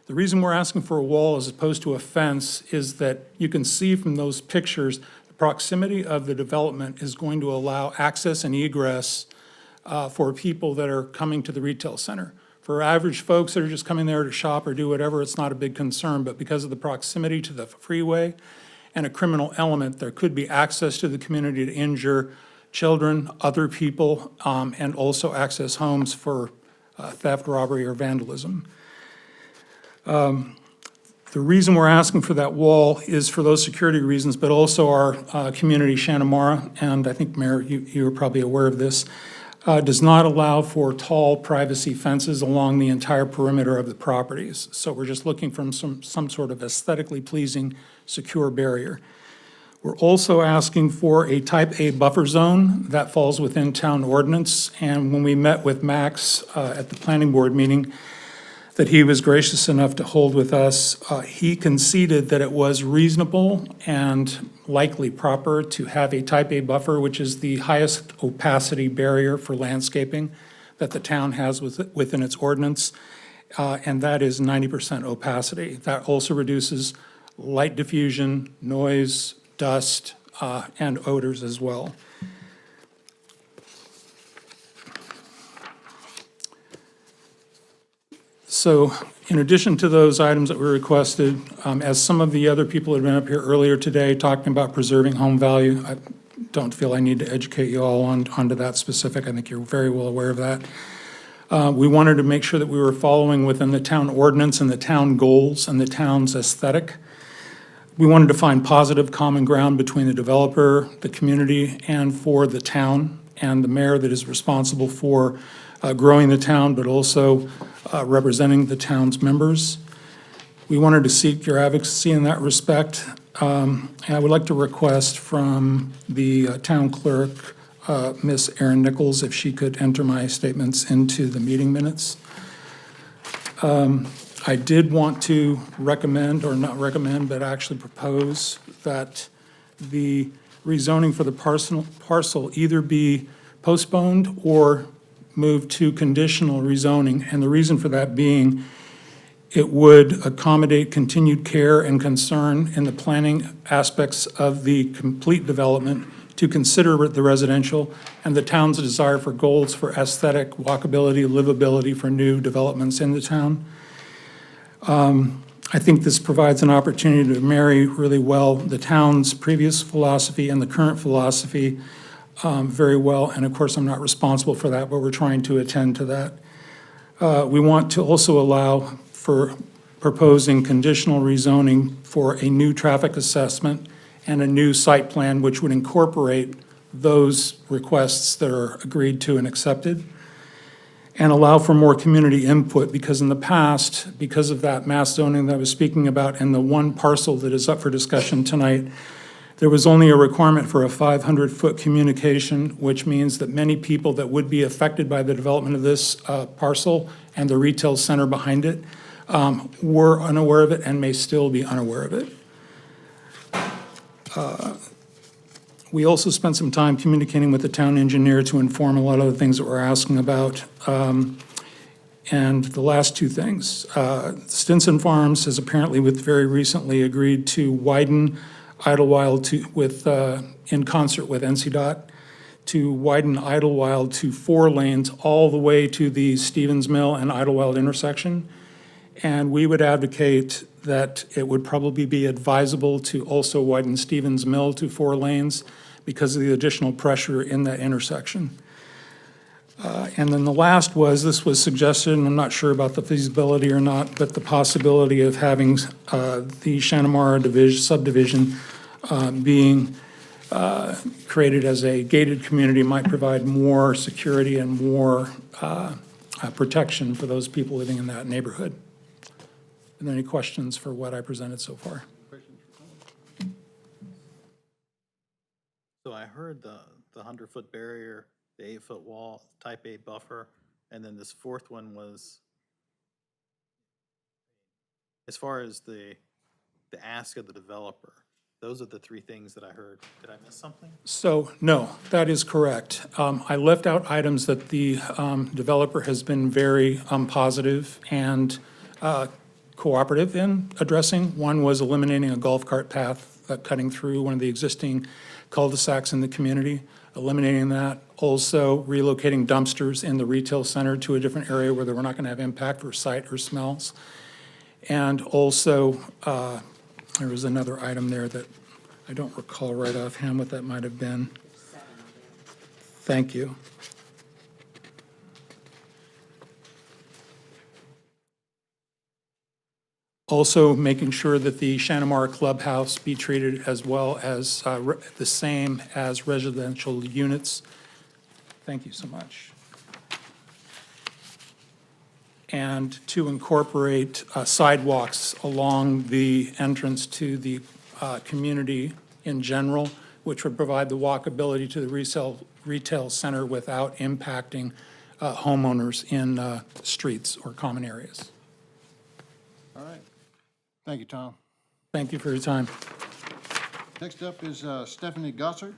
The reason we're asking for a wall as opposed to a fence is that you can see from those pictures, the proximity of the development is going to allow access and egress for people that are coming to the retail center. For average folks that are just coming there to shop or do whatever, it's not a big concern, but because of the proximity to the freeway and a criminal element, there could be access to the community to injure children, other people, and also access homes for theft, robbery, or vandalism. The reason we're asking for that wall is for those security reasons, but also our community, Shanamara, and I think, Mayor, you are probably aware of this, does not allow for tall privacy fences along the entire perimeter of the properties. So we're just looking for some sort of aesthetically pleasing, secure barrier. We're also asking for a type A buffer zone that falls within town ordinance. And when we met with Max at the planning board meeting, that he was gracious enough to hold with us, he conceded that it was reasonable and likely proper to have a type A buffer, which is the highest opacity barrier for landscaping that the town has within its ordinance, and that is 90% opacity. That also reduces light diffusion, noise, dust, and odors as well. So in addition to those items that were requested, as some of the other people have been up here earlier today talking about preserving home value, I don't feel I need to educate you all onto that specific. I think you're very well aware of that. We wanted to make sure that we were following within the town ordinance and the town goals and the town's aesthetic. We wanted to find positive common ground between the developer, the community, and for the town and the mayor that is responsible for growing the town, but also representing the town's members. We wanted to seek your advocacy in that respect. And I would like to request from the town clerk, Miss Erin Nichols, if she could enter my statements into the meeting minutes. I did want to recommend, or not recommend, but actually propose that the rezoning for the parcel either be postponed or moved to conditional rezoning. And the reason for that being, it would accommodate continued care and concern in the planning aspects of the complete development to consider the residential and the town's desire for goals for aesthetic, walkability, livability for new developments in the town. I think this provides an opportunity to marry really well the town's previous philosophy and the current philosophy very well. And of course, I'm not responsible for that, but we're trying to attend to that. We want to also allow for proposing conditional rezoning for a new traffic assessment and a new site plan, which would incorporate those requests that are agreed to and accepted, and allow for more community input, because in the past, because of that mass zoning that I was speaking about and the one parcel that is up for discussion tonight, there was only a requirement for a 500-foot communication, which means that many people that would be affected by the development of this parcel and the retail center behind it were unaware of it and may still be unaware of it. We also spent some time communicating with the town engineer to inform a lot of the things that we're asking about. And the last two things, Stinson Farms has apparently very recently agreed to widen Idlewild in concert with NCDOT, to widen Idlewild to 4 lanes all the way to the Stevens Mill and Idlewild intersection. And we would advocate that it would probably be advisable to also widen Stevens Mill to 4 lanes because of the additional pressure in that intersection. And then the last this was suggested, and I'm not sure about the feasibility or not, but the possibility of having the Shanamara subdivision being created as a gated community might provide more security and more protection for those people living in that neighborhood. Are there any questions for what I presented so far? So I heard the 100-foot barrier, the 8-foot wall, type A buffer, and then this fourth one was, as far as the ask of the developer, those are the 3 things that I heard. Did I miss something? So, no, that is correct. I left out items that the developer has been very positive and cooperative in addressing. One was eliminating a golf cart path cutting through one of the existing cul-de-sacs in the community, eliminating that. Also relocating dumpsters in the retail center to a different area where they were not going to have impact for sight or smells. And also, there was another item there that I don't recall right offhand what that might have been. Thank you. Also, making sure that the Shanamara Clubhouse be treated as well as, the same as residential units. Thank you so much. And to incorporate sidewalks along the entrance to the community in general, which would provide the walkability to the retail center without impacting homeowners in streets or common areas. All right. Thank you, Tom. Thank you for your time. Next up is Stephanie Gossard.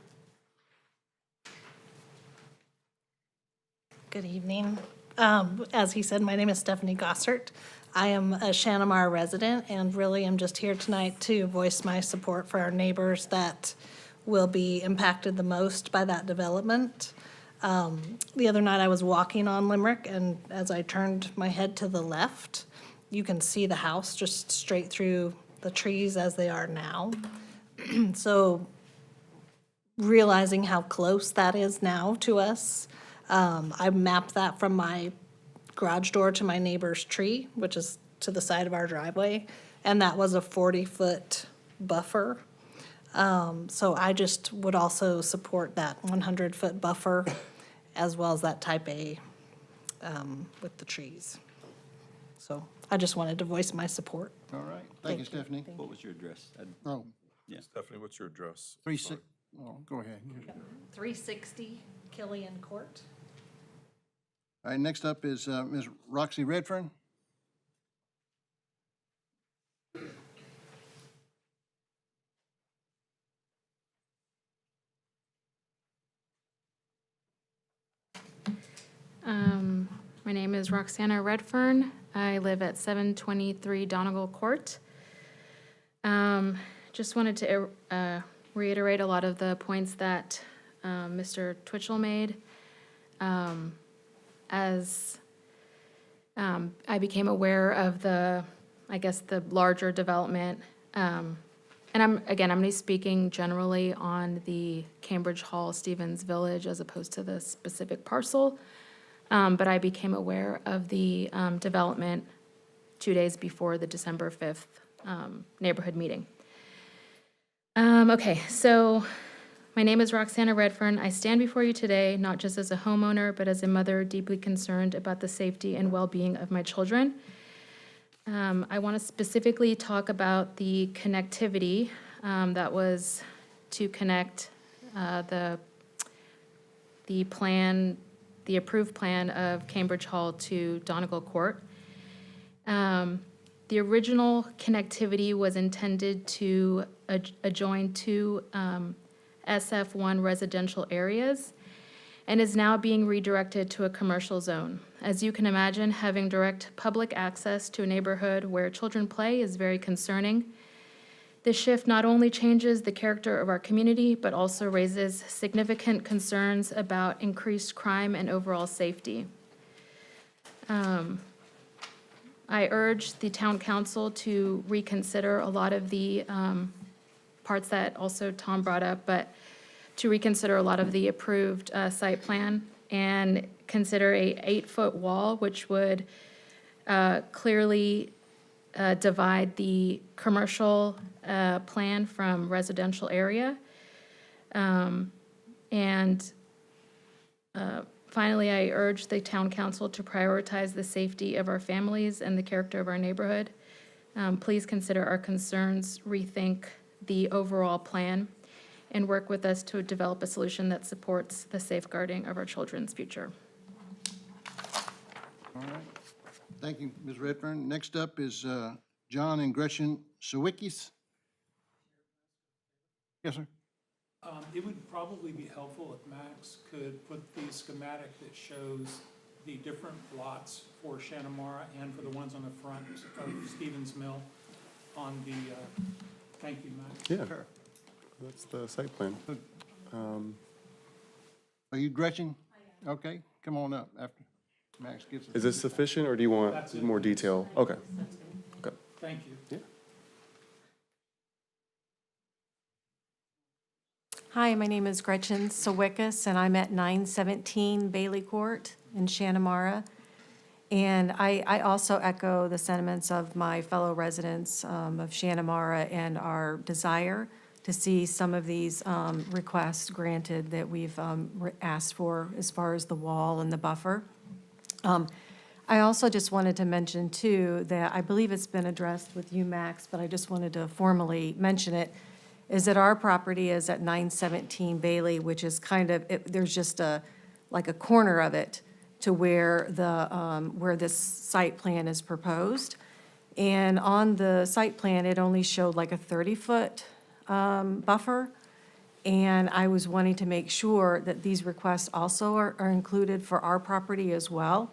Good evening. As he said, my name is Stephanie Gossert. I am a Shanamara resident and really am just here tonight to voice my support for our neighbors that will be impacted the most by that development. The other night I was walking on Limerick, and as I turned my head to the left, you can see the house just straight through the trees as they are now. So realizing how close that is now to us, I mapped that from my garage door to my neighbor's tree, which is to the side of our driveway, and that was a 40-foot buffer. So I just would also support that 100-foot buffer as well as that type A with the trees. So I just wanted to voice my support. All right. Thank you, Stephanie. What was your address? Oh, Stephanie, what's your address? 36, oh, go ahead. 360 Killian Court. All right, next up is Ms. Roxy Redfern. My name is Roxana Redfern. I live at 723 Donegal Court. Just wanted to reiterate a lot of the points that Mr. Twitchell made. As I became aware of the larger development, and I'm going to be speaking generally on the Cambridge Hall Stevens Village as opposed to the specific parcel. But I became aware of the development 2 days before the December 5th neighborhood meeting. Okay, so my name is Roxana Redfern. I stand before you today not just as a homeowner, but as a mother deeply concerned about the safety and well-being of my children. I want to specifically talk about the connectivity that was to connect the approved plan of Cambridge Hall to Donegal Court. The original connectivity was intended to adjoin two SF1 residential areas and is now being redirected to a commercial zone. As you can imagine, having direct public access to a neighborhood where children play is very concerning. This shift not only changes the character of our community, but also raises significant concerns about increased crime and overall safety. I urge the town council to reconsider a lot of the parts that also Tom brought up, but to reconsider a lot of the approved site plan and consider a 8-foot wall, which would clearly divide the commercial plan from residential area. And finally, I urge the town council to prioritize the safety of our families and the character of our neighborhood. Please consider our concerns, rethink the overall plan, and work with us to develop a solution that supports the safeguarding of our children's future. All right. Thank you, Ms. Redfern. Next up is John and Gretchen Sawicki's. Yes, sir. It would probably be helpful if Max could put the schematic that shows the different lots for Shanamara and for the ones on the front of Stevens Mill on the, thank you, Max. Yeah, that's the site plan. Are you Gretchen? Okay, come on up after Max gets it. Is this sufficient, or do you want That's it. more detail? Okay. Okay. Thank you. Yeah. Hi, my name is Gretchen Sawickas, and I'm at 917 Bailey Court in Shanamara. And I also echo the sentiments of my fellow residents of Shanamara and our desire to see some of these requests granted that we've asked for as far as the wall and the buffer. I also just wanted to mention, too, that I believe it's been addressed with you, Max, but I just wanted to formally mention it, is that our property is at 917 Bailey, which is kind of, there's just like a corner of it to where where this site plan is proposed. And on the site plan, it only showed like a 30-foot buffer. And I was wanting to make sure that these requests also are included for our property as well,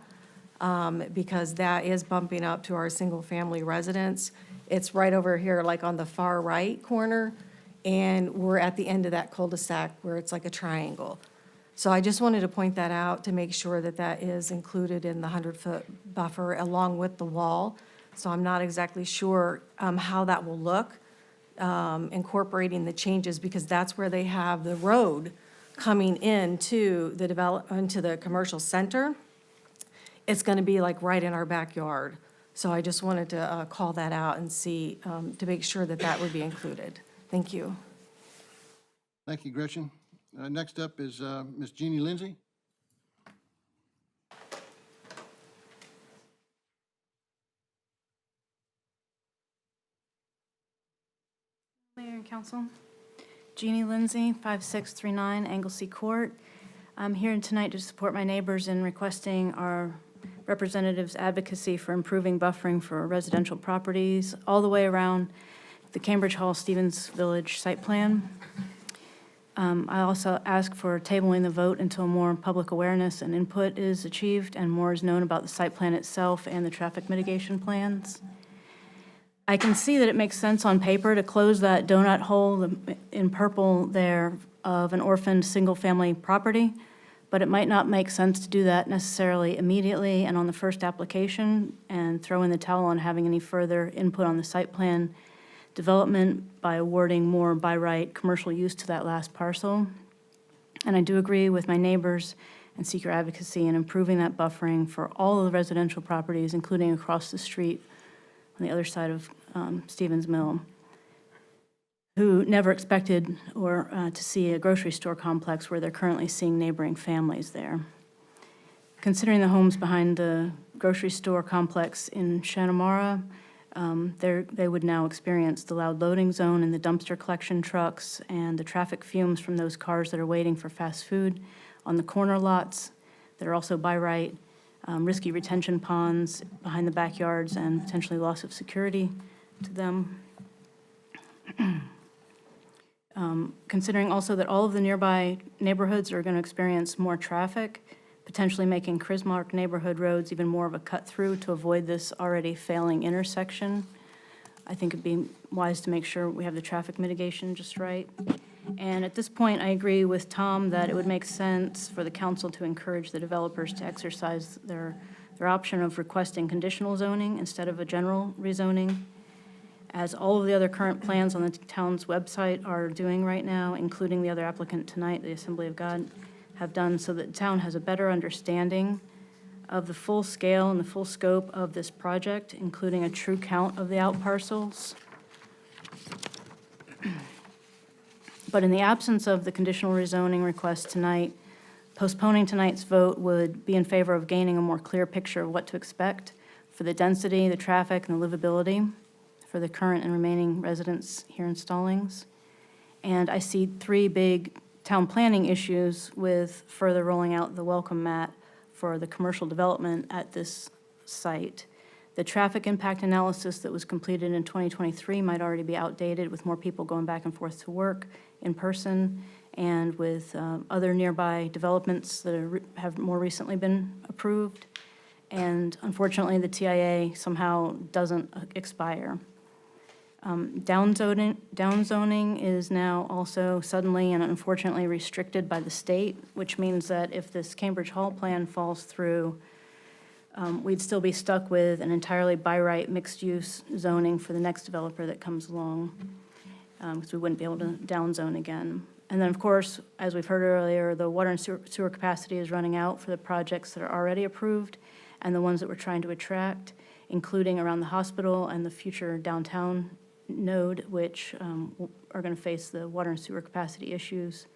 because that is bumping up to our single-family residence. It's right over here, like on the far right corner, and we're at the end of that cul-de-sac where it's like a triangle. So I just wanted to point that out to make sure that that is included in the 100-foot buffer along with the wall. So I'm not exactly sure how that will look, incorporating the changes, because that's where they have the road coming into the commercial center. It's going to be like right in our backyard. So I just wanted to call that out and see, to make sure that that would be included. Thank you. Thank you, Gretchen. Next up is Ms. Jeannie Lindsay. Mayor and Council. Jeannie Lindsay, 5639 Anglesey Court. I'm here tonight to support my neighbors in requesting our representatives' advocacy for improving buffering for residential properties all the way around the Cambridge Hall Stevens Village site plan. I also ask for tabling the vote until more public awareness and input is achieved and more is known about the site plan itself and the traffic mitigation plans. I can see that it makes sense on paper to close that donut hole in purple there of an orphaned single-family property, but it might not make sense to do that necessarily immediately and on the first application and throw in the towel on having any further input on the site plan development by awarding more by right commercial use to that last parcel. And I do agree with my neighbors and seek your advocacy in improving that buffering for all of the residential properties, including across the street on the other side of Stevens Mill, who never expected to see a grocery store complex where they're currently seeing neighboring families there. Considering the homes behind the grocery store complex in Shanamara, they would now experience the loud loading zone and the dumpster collection trucks and the traffic fumes from those cars that are waiting for fast food on the corner lots that are also by right, risky retention ponds behind the backyards and potentially loss of security to them. Considering also that all of the nearby neighborhoods are going to experience more traffic, potentially making Chrismark neighborhood roads even more of a cut-through to avoid this already failing intersection I think it'd be wise to make sure we have the traffic mitigation just right. And at this point, I agree with Tom that it would make sense for the council to encourage the developers to exercise their option of requesting conditional zoning instead of a general rezoning, as all of the other current plans on the town's website are doing right now, including the other applicant tonight, the Assembly of God, have done, so that the town has a better understanding of the full scale and the full scope of this project, including a true count of the out parcels. But in the absence of the conditional rezoning request tonight, postponing tonight's vote would be in favor of gaining a more clear picture of what to expect for the density, the traffic, and the livability for the current and remaining residents here in Stallings. And I see three big town planning issues with further rolling out the welcome mat for the commercial development at this site. The traffic impact analysis that was completed in 2023 might already be outdated, with more people going back and forth to work in person, and with other nearby developments that have more recently been approved. And unfortunately, the TIA somehow doesn't expire. Downzoning is now also suddenly and unfortunately restricted by the state, which means that if this Cambridge Hall plan falls through, we'd still be stuck with an entirely by right mixed-use zoning for the next developer that comes along, because we wouldn't be able to downzone again. And then, of course, as we've heard earlier, the water and sewer capacity is running out for the projects that are already approved and the ones that we're trying to attract, including around the hospital and the future downtown node, which are going to face the water and sewer capacity issues.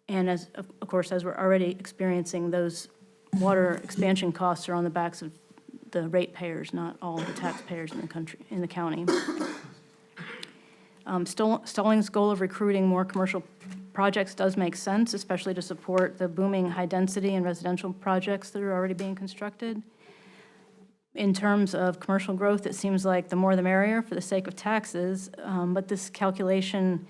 And as, of course, as we're already experiencing, those water expansion costs are on the backs of the ratepayers, not all the taxpayers in the country, in the county. Stallings' goal of recruiting more commercial projects does make sense, especially to support the booming high-density and residential projects that are already being constructed. In terms of commercial growth, it seems like the more the merrier for the sake of taxes, but this calculation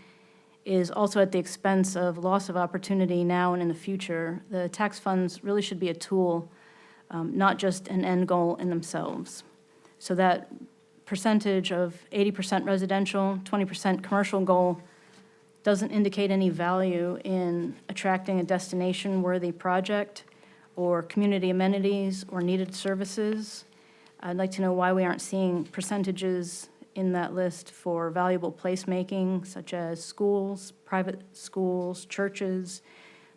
is also at the expense of loss of opportunity now and in the future. The tax funds really should be a tool, not just an end goal in themselves. So that percentage of 80% residential, 20% commercial goal doesn't indicate any value in attracting a destination-worthy project or community amenities or needed services. I'd like to know why we aren't seeing percentages in that list for valuable placemaking, such as schools, private schools, churches,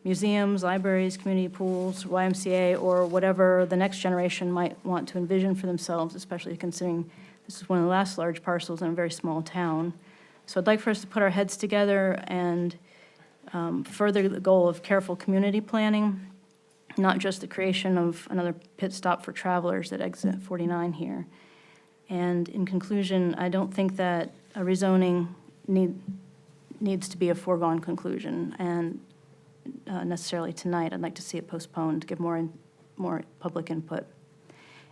museums, libraries, community pools, YMCA, or whatever the next generation might want to envision for themselves, especially considering this is one of the last large parcels in a very small town. So I'd like for us to put our heads together and further the goal of careful community planning, not just the creation of another pit stop for travelers at exit 49 here. And in conclusion, I don't think that a rezoning needs to be a foregone conclusion, and necessarily tonight. I'd like to see it postponed, give more public input.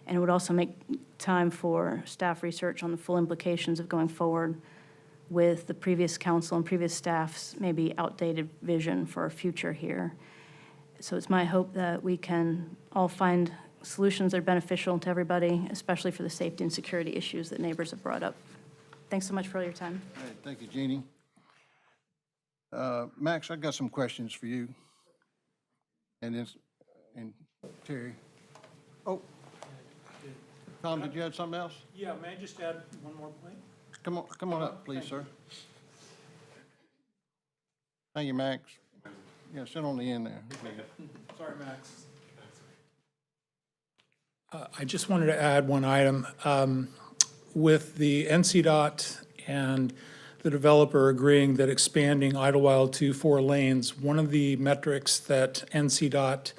And it would also make time for staff research on the full implications of going forward with the previous council and previous staff's maybe outdated vision for our future here. So it's my hope that we can all find solutions that are beneficial to everybody, especially for the safety and security issues that neighbors have brought up. Thanks so much for all your time. All right, thank you, Jeannie. Max, I've got some questions for you. And Terry. Oh, Tom, did you have something else? Yeah, may I just add one more point? Come on up, please, sir. Thank you, Max. Yeah, sit on the end there. Sorry, Max. I just wanted to add one item. With the NCDOT and the developer agreeing that expanding Idlewild to 4 lanes, one of the metrics that NCDOT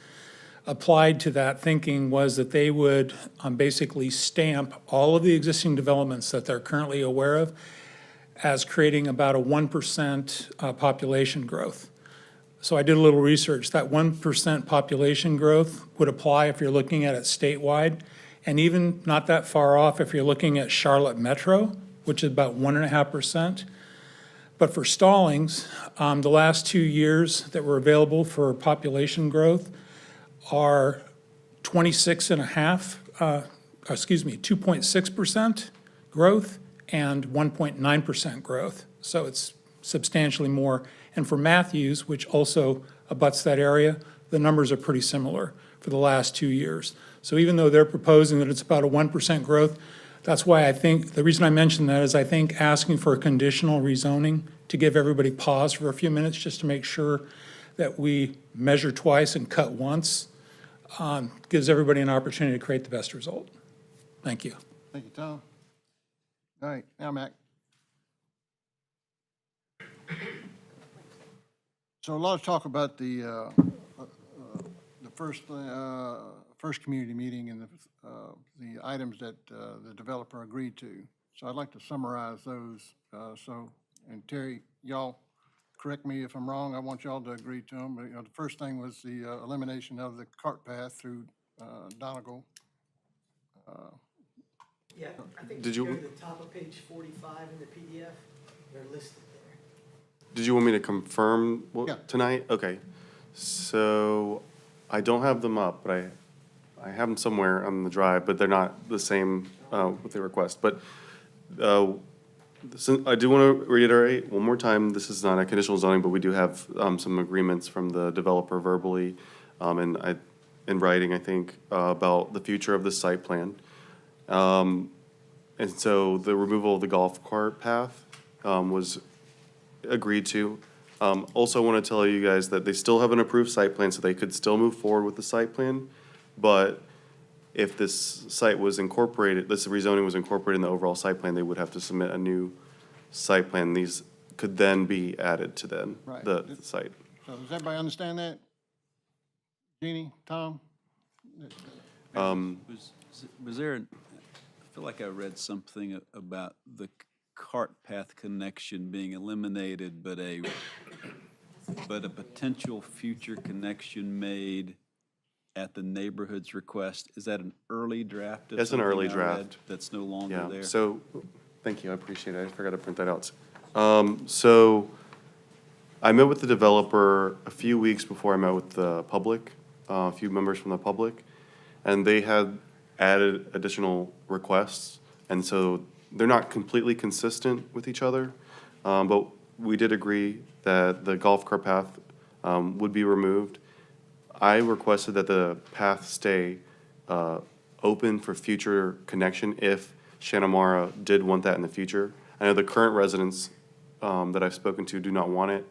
applied to that thinking was that they would basically stamp all of the existing developments that they're currently aware of as creating about a 1% population growth. So I did a little research. That 1% population growth would apply if you're looking at it statewide, and even not that far off if you're looking at Charlotte Metro, which is about 1.5%. But for Stallings, the last 2 years that were available for population growth are 2.6% growth and 1.9% growth. So it's substantially more. And for Matthews, which also abuts that area, the numbers are pretty similar for the last 2 years. So even though they're proposing that it's about a 1% growth, that's why I think, the reason I mention that is I think asking for a conditional rezoning to give everybody pause for a few minutes just to make sure that we measure twice and cut once gives everybody an opportunity to create the best result. Thank you. Thank you, Tom. All right, now Mac. So a lot of talk about the first community meeting and the items that the developer agreed to. So I'd like to summarize those. And Terry, y'all correct me if I'm wrong. I want y'all to agree to them. But, the first thing was the elimination of the cart path through Donegal. Yeah, I think Did if you you- go to the top of page 45 in the PDF, they're listed there. Did you want me to confirm Yeah. tonight? Okay. So I don't have them up, but I have them somewhere on the drive, but they're not the same, what they request. But I do want to reiterate one more time, this is not a conditional zoning, but we do have some agreements from the developer verbally and in writing, I think, about the future of the site plan. And so the removal of the golf cart path was agreed to. Also want to tell you guys that they still have an approved site plan, so they could still move forward with the site plan. But if this site was incorporated, this rezoning was incorporated in the overall site plan, they would have to submit a new site plan. These could then be added to then, Right. the site. So does everybody understand that? Jeannie, Tom? Was there, I feel like I read something about the cart path connection being eliminated, but a potential future connection made at the neighborhood's request. Is that an early draft of That's an something early I read draft. that's no longer Yeah, there? so, thank you, I appreciate it, I forgot to print that out. So, I met with the developer a few weeks before I met with the public, a few members from the public, and they had added additional requests, and so they're not completely consistent with each other, but we did agree that the golf cart path would be removed. I requested that the path stay open for future connection if Shanamara did want that in the future. I know the current residents that I've spoken to do not want it,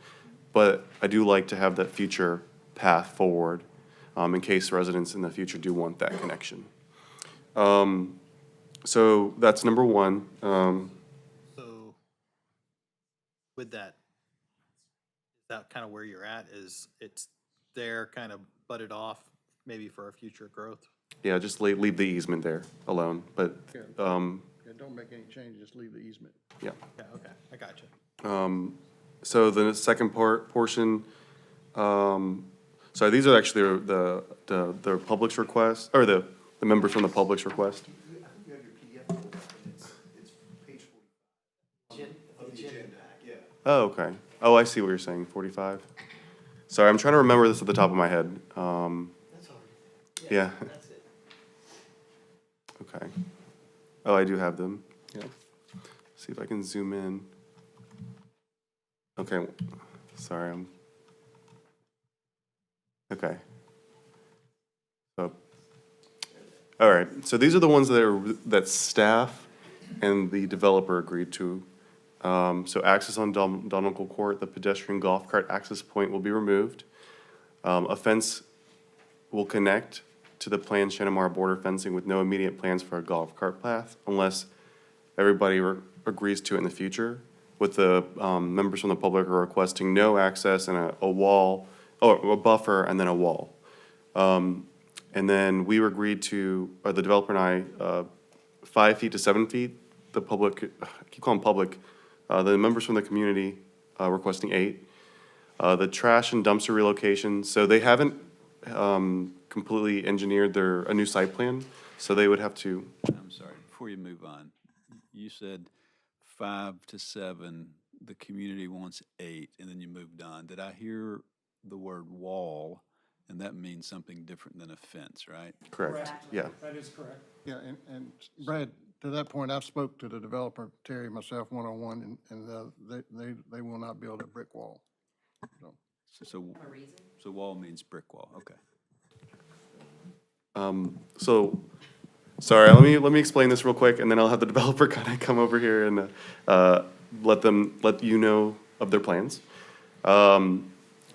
but I do like to have that future path forward in case residents in the future do want that connection. So that's number one. So with that, is that kind of where you're at? Is it's there kind of butted off maybe for a future growth? Yeah, just leave the easement there alone, but, Yeah, don't make any changes, just leave the easement. yeah. Yeah, okay, I got you. So the second portion, sorry, these are actually the public's request, or the members from the public's request. Oh, okay. Oh, I see what you're saying, 45. Sorry, I'm trying to remember this at the top of my head. That's all. Yeah. That's it. Okay. Oh, I do have them, yeah. See if I can zoom in. Okay, sorry, okay. So, all right, so these are the ones that staff and the developer agreed to. So access on Donegal Court, the pedestrian golf cart access point will be removed. A fence will connect to the planned Shanamara border fencing with no immediate plans for a golf cart path unless everybody agrees to it in the future. With the members from the public are requesting no access and a wall, or a buffer and then a wall. And then we agreed to, or the developer and I, 5 feet to 7 feet. The public, I keep calling public, the members from the community requesting 8. The trash and dumpster relocation, so they haven't completely engineered a new site plan, so they would have to. I'm sorry, before you move on, you said 5 to 7, the community wants 8, and then you moved on. Did I hear the word wall, and that means something different than a fence, right? Correct, yeah. That is correct. Yeah, and Brad, to that point, I've spoke to the developer, Terry, myself, one-on-one, and they will not build a brick wall. So, So wall means brick wall, okay. So, sorry, let me explain this real quick, and then I'll have the developer kind of come over here and let you know of their plans.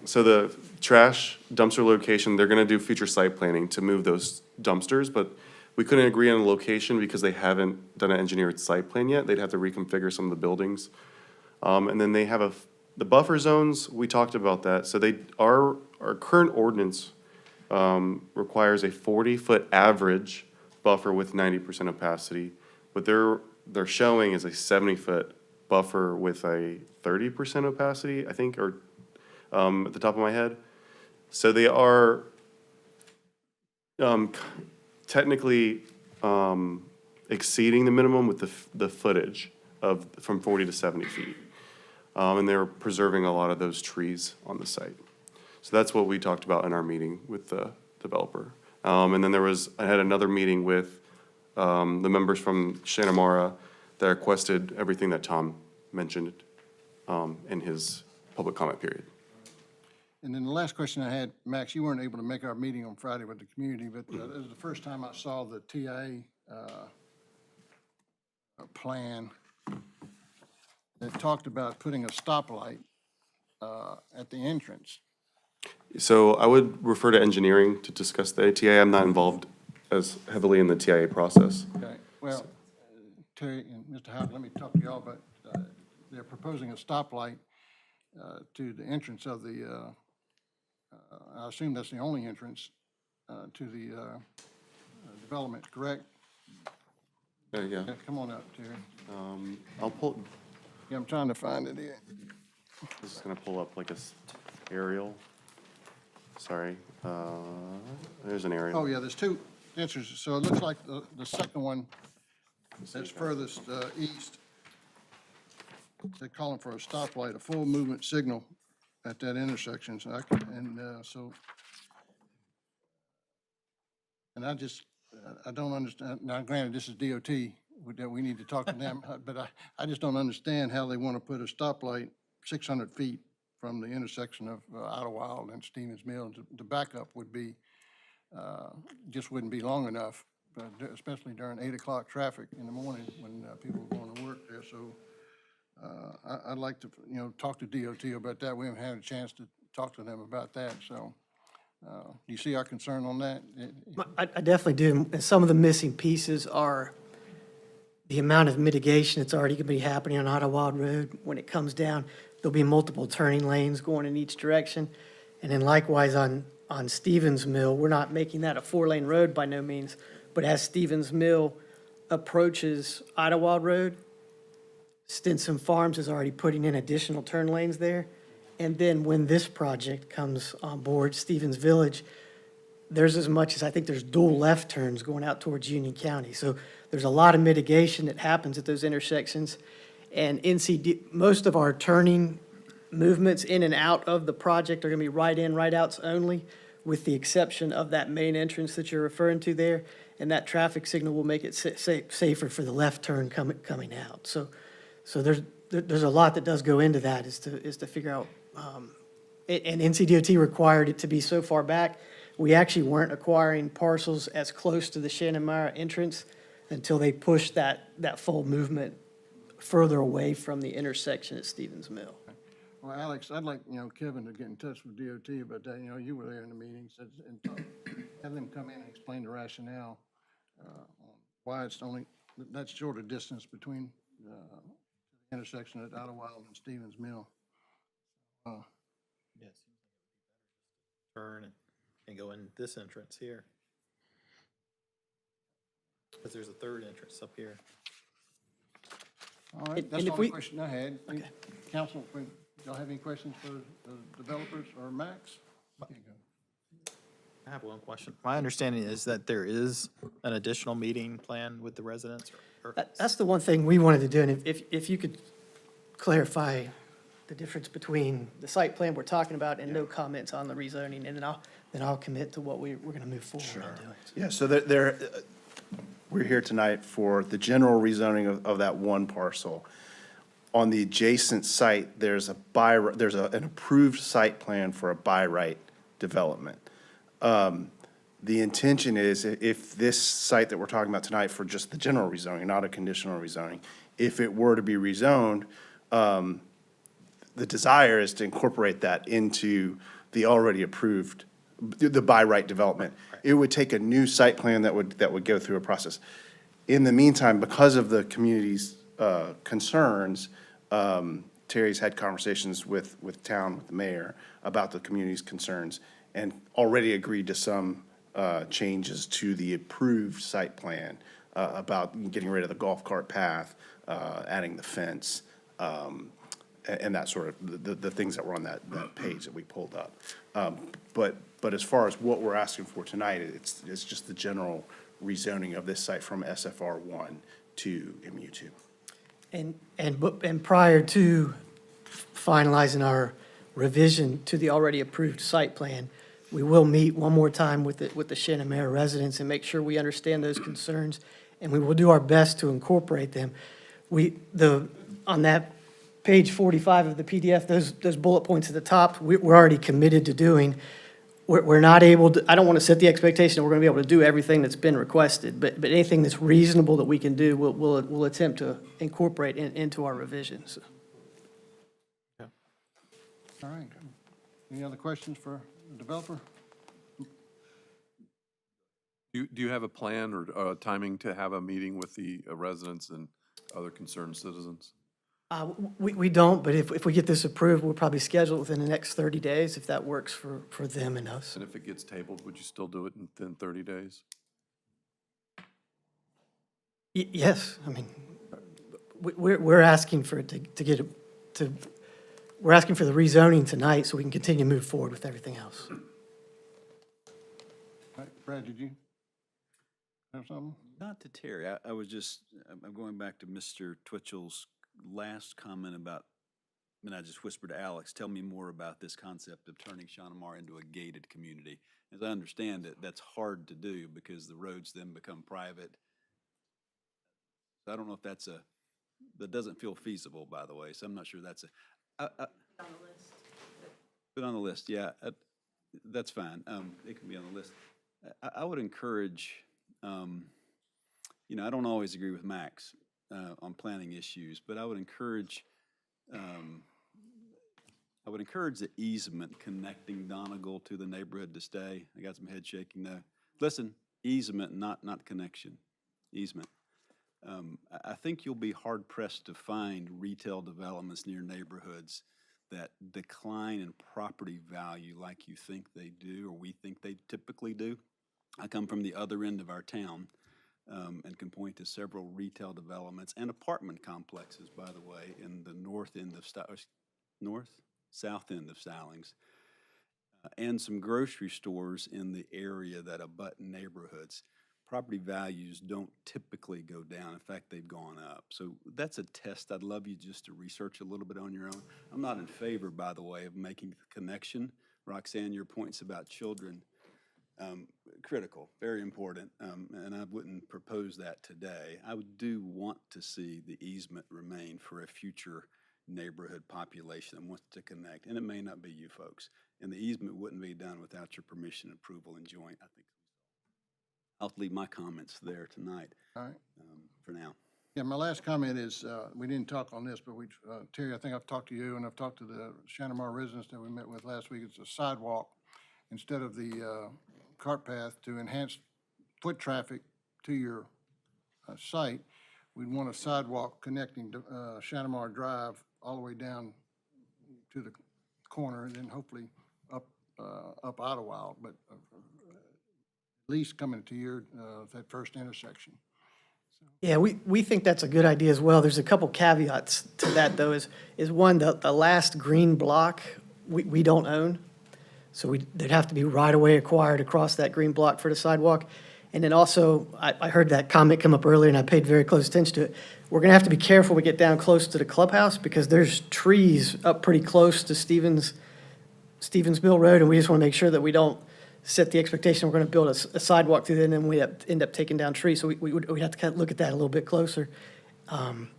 So the trash dumpster location, they're gonna do future site planning to move those dumpsters, but we couldn't agree on a location because they haven't done an engineered site plan yet. They'd have to reconfigure some of the buildings. And then they have the buffer zones, we talked about that. So our current ordinance requires a 40-foot average buffer with 90% opacity. What they're showing is a 70-foot buffer with a 30% opacity, I think, or at the top of my head. So they are technically exceeding the minimum with the footage from 40 to 70 feet. And they're preserving a lot of those trees on the site. So that's what we talked about in our meeting with the developer. And then I had another meeting with the members from Shanamara that requested everything that Tom mentioned in his public comment period. and then the last question I had, Max, you weren't able to make our meeting on Friday with the community, but this is the first time I saw the TIA plan that talked about putting a stoplight at the entrance. So I would refer to engineering to discuss the TIA. I'm not involved as heavily in the TIA process. Okay, well, Terry and Mr. Howard, let me talk to y'all, but they're proposing a stoplight to the entrance of the, I assume that's the only entrance to the development, correct? Yeah. Yeah, come on up, Terry. I'll pull, Yeah, I'm trying to find it here. this is gonna pull up like a aerial. Sorry, there's an aerial. Oh, yeah, there's two entrances, so it looks like the second one that's furthest east, they're calling for a stoplight, a full movement signal at that intersection, so I don't understand, now granted, this is DOT, that we need to talk to them, but I just don't understand how they want to put a stoplight 600 feet from the intersection of Idlewild and Stevens Mill. The backup would be, just wouldn't be long enough, especially during 8 o'clock traffic in the morning when people are going to work there. So I'd like to, talk to DOT about that. We haven't had a chance to talk to them about that, so. Do you see our concern on that? I definitely do. And some of the missing pieces are the amount of mitigation that's already going to be happening on Idlewild Road. When it comes down, there'll be multiple turning lanes going in each direction. And then likewise on Stevens Mill, we're not making that a 4-lane road by no means, but as Stevens Mill approaches Idlewild Road, Stinson Farms is already putting in additional turn lanes there. And then when this project comes on board, Stevens Village, there's as much as, I think there's dual left turns going out towards Union County. So there's a lot of mitigation that happens at those intersections. And most of our turning movements in and out of the project are going to be right in, right outs only, with the exception of that main entrance that you're referring to there. And that traffic signal will make it safer for the left turn coming out. So there's a lot that does go into that is to figure out, and NCDOT required it to be so far back. We actually weren't acquiring parcels as close to the Shannon-Myra entrance until they pushed that full movement further away from the intersection at Stevens Mill. Well, Alex, I'd like, Kevin to get in touch with DOT about that. You were there in the meetings and have them come in and explain the rationale on why it's only that shorter distance between intersection at Idlewild and Stevens Mill. Yes. Turn and go in this entrance here. Because there's a third entrance up here. All right, that's the only question I had. Okay. Council, y'all have any questions for the developers or Max? I have one question. My understanding is that there is an additional meeting planned with the residents. That's the one thing we wanted to do, and if you could clarify the difference between the site plan we're talking about and no comments on the rezoning, and then I'll commit to what we're going to move forward on doing. Yeah, so we're here tonight for the general rezoning of that one parcel. On the adjacent site, there's an approved site plan for a by right development. The intention is, if this site that we're talking about tonight for just the general rezoning, not a conditional rezoning, if it were to be rezoned, the desire is to incorporate that into the already approved, the by right development. It would take a new site plan that would go through a process. In the meantime, because of the community's concerns, Terry's had conversations with town, with the mayor, about the community's concerns, and already agreed to some changes to the approved site plan about getting rid of the golf cart path, adding the fence, and that sort of, the things that were on that page that we pulled up. But as far as what we're asking for tonight, it's just the general rezoning of this site from SFR 1 to MU 2. And prior to finalizing our revision to the already approved site plan, we will meet one more time with the Shanamara residents and make sure we understand those concerns, and we will do our best to incorporate them. On that page 45 of the PDF, those bullet points at the top, we're already committed to doing. We're not able to, I don't want to set the expectation that we're going to be able to do everything that's been requested, but anything that's reasonable that we can do, we'll attempt to incorporate into our revisions. All right. Any other questions for the developer? Do you have a plan or timing to have a meeting with the residents and other concerned citizens? We don't, but if we get this approved, we'll probably schedule it within the next 30 days, if that works for them and us. And if it gets tabled, would you still do it within 30 days? Yes, I mean, we're asking for it we're asking for the rezoning tonight so we can continue to move forward with everything else. All right, Brad, did you have something? Not to Terry, I'm going back to Mr. Twitchell's last comment about, I just whispered to Alex, tell me more about this concept of turning Shawnamar into a gated community. As I understand it, that's hard to do because the roads then become private. I don't know if that doesn't feel feasible, by the way, so I'm not sure that's on the list. Put on the list, yeah, that's fine. It can be on the list. I would encourage, I don't always agree with Max on planning issues, but I would encourage the easement connecting Donegal to the neighborhood to stay. I got some head shaking now. Listen, easement, not connection, easement. I think you'll be hard pressed to find retail developments near neighborhoods that decline in property value like you think they do, or we think they typically do. I come from the other end of our town, and can point to several retail developments and apartment complexes, by the way, in the south end of Stallings, and some grocery stores in the area that abut neighborhoods. Property values don't typically go down. In fact, they've gone up. So that's a test I'd love you just to research a little bit on your own. I'm not in favor, by the way, of making the connection. Roxanne, your points about children, critical, very important, and I wouldn't propose that today. I do want to see the easement remain for a future neighborhood population that wants to connect, and it may not be you folks. And the easement wouldn't be done without your permission, approval, and joint. I think I'll leave my comments there tonight. All right. For now. Yeah, my last comment is, we didn't talk on this, but Terry, I think I've talked to you and I've talked to the Shanamar residents that we met with last week. It's a sidewalk instead of the cart path to enhance foot traffic to your site. We'd want a sidewalk connecting to Shanamar Drive all the way down to the corner and then hopefully up Idlewild, but at least coming to your that first intersection. Yeah, we think that's a good idea as well. There's a couple caveats to that, though, is one, the last green block we don't own. So there'd have to be right-of-way acquired across that green block for the sidewalk. And then also, I heard that comment come up earlier, and I paid very close attention to it. We're going to have to be careful we get down close to the clubhouse because there's trees up pretty close to Stevensville Road, and we just want to make sure that we don't set the expectation, we're gonna build a sidewalk through there, and then we end up taking down trees, so we'd have to kind of look at that a little bit closer,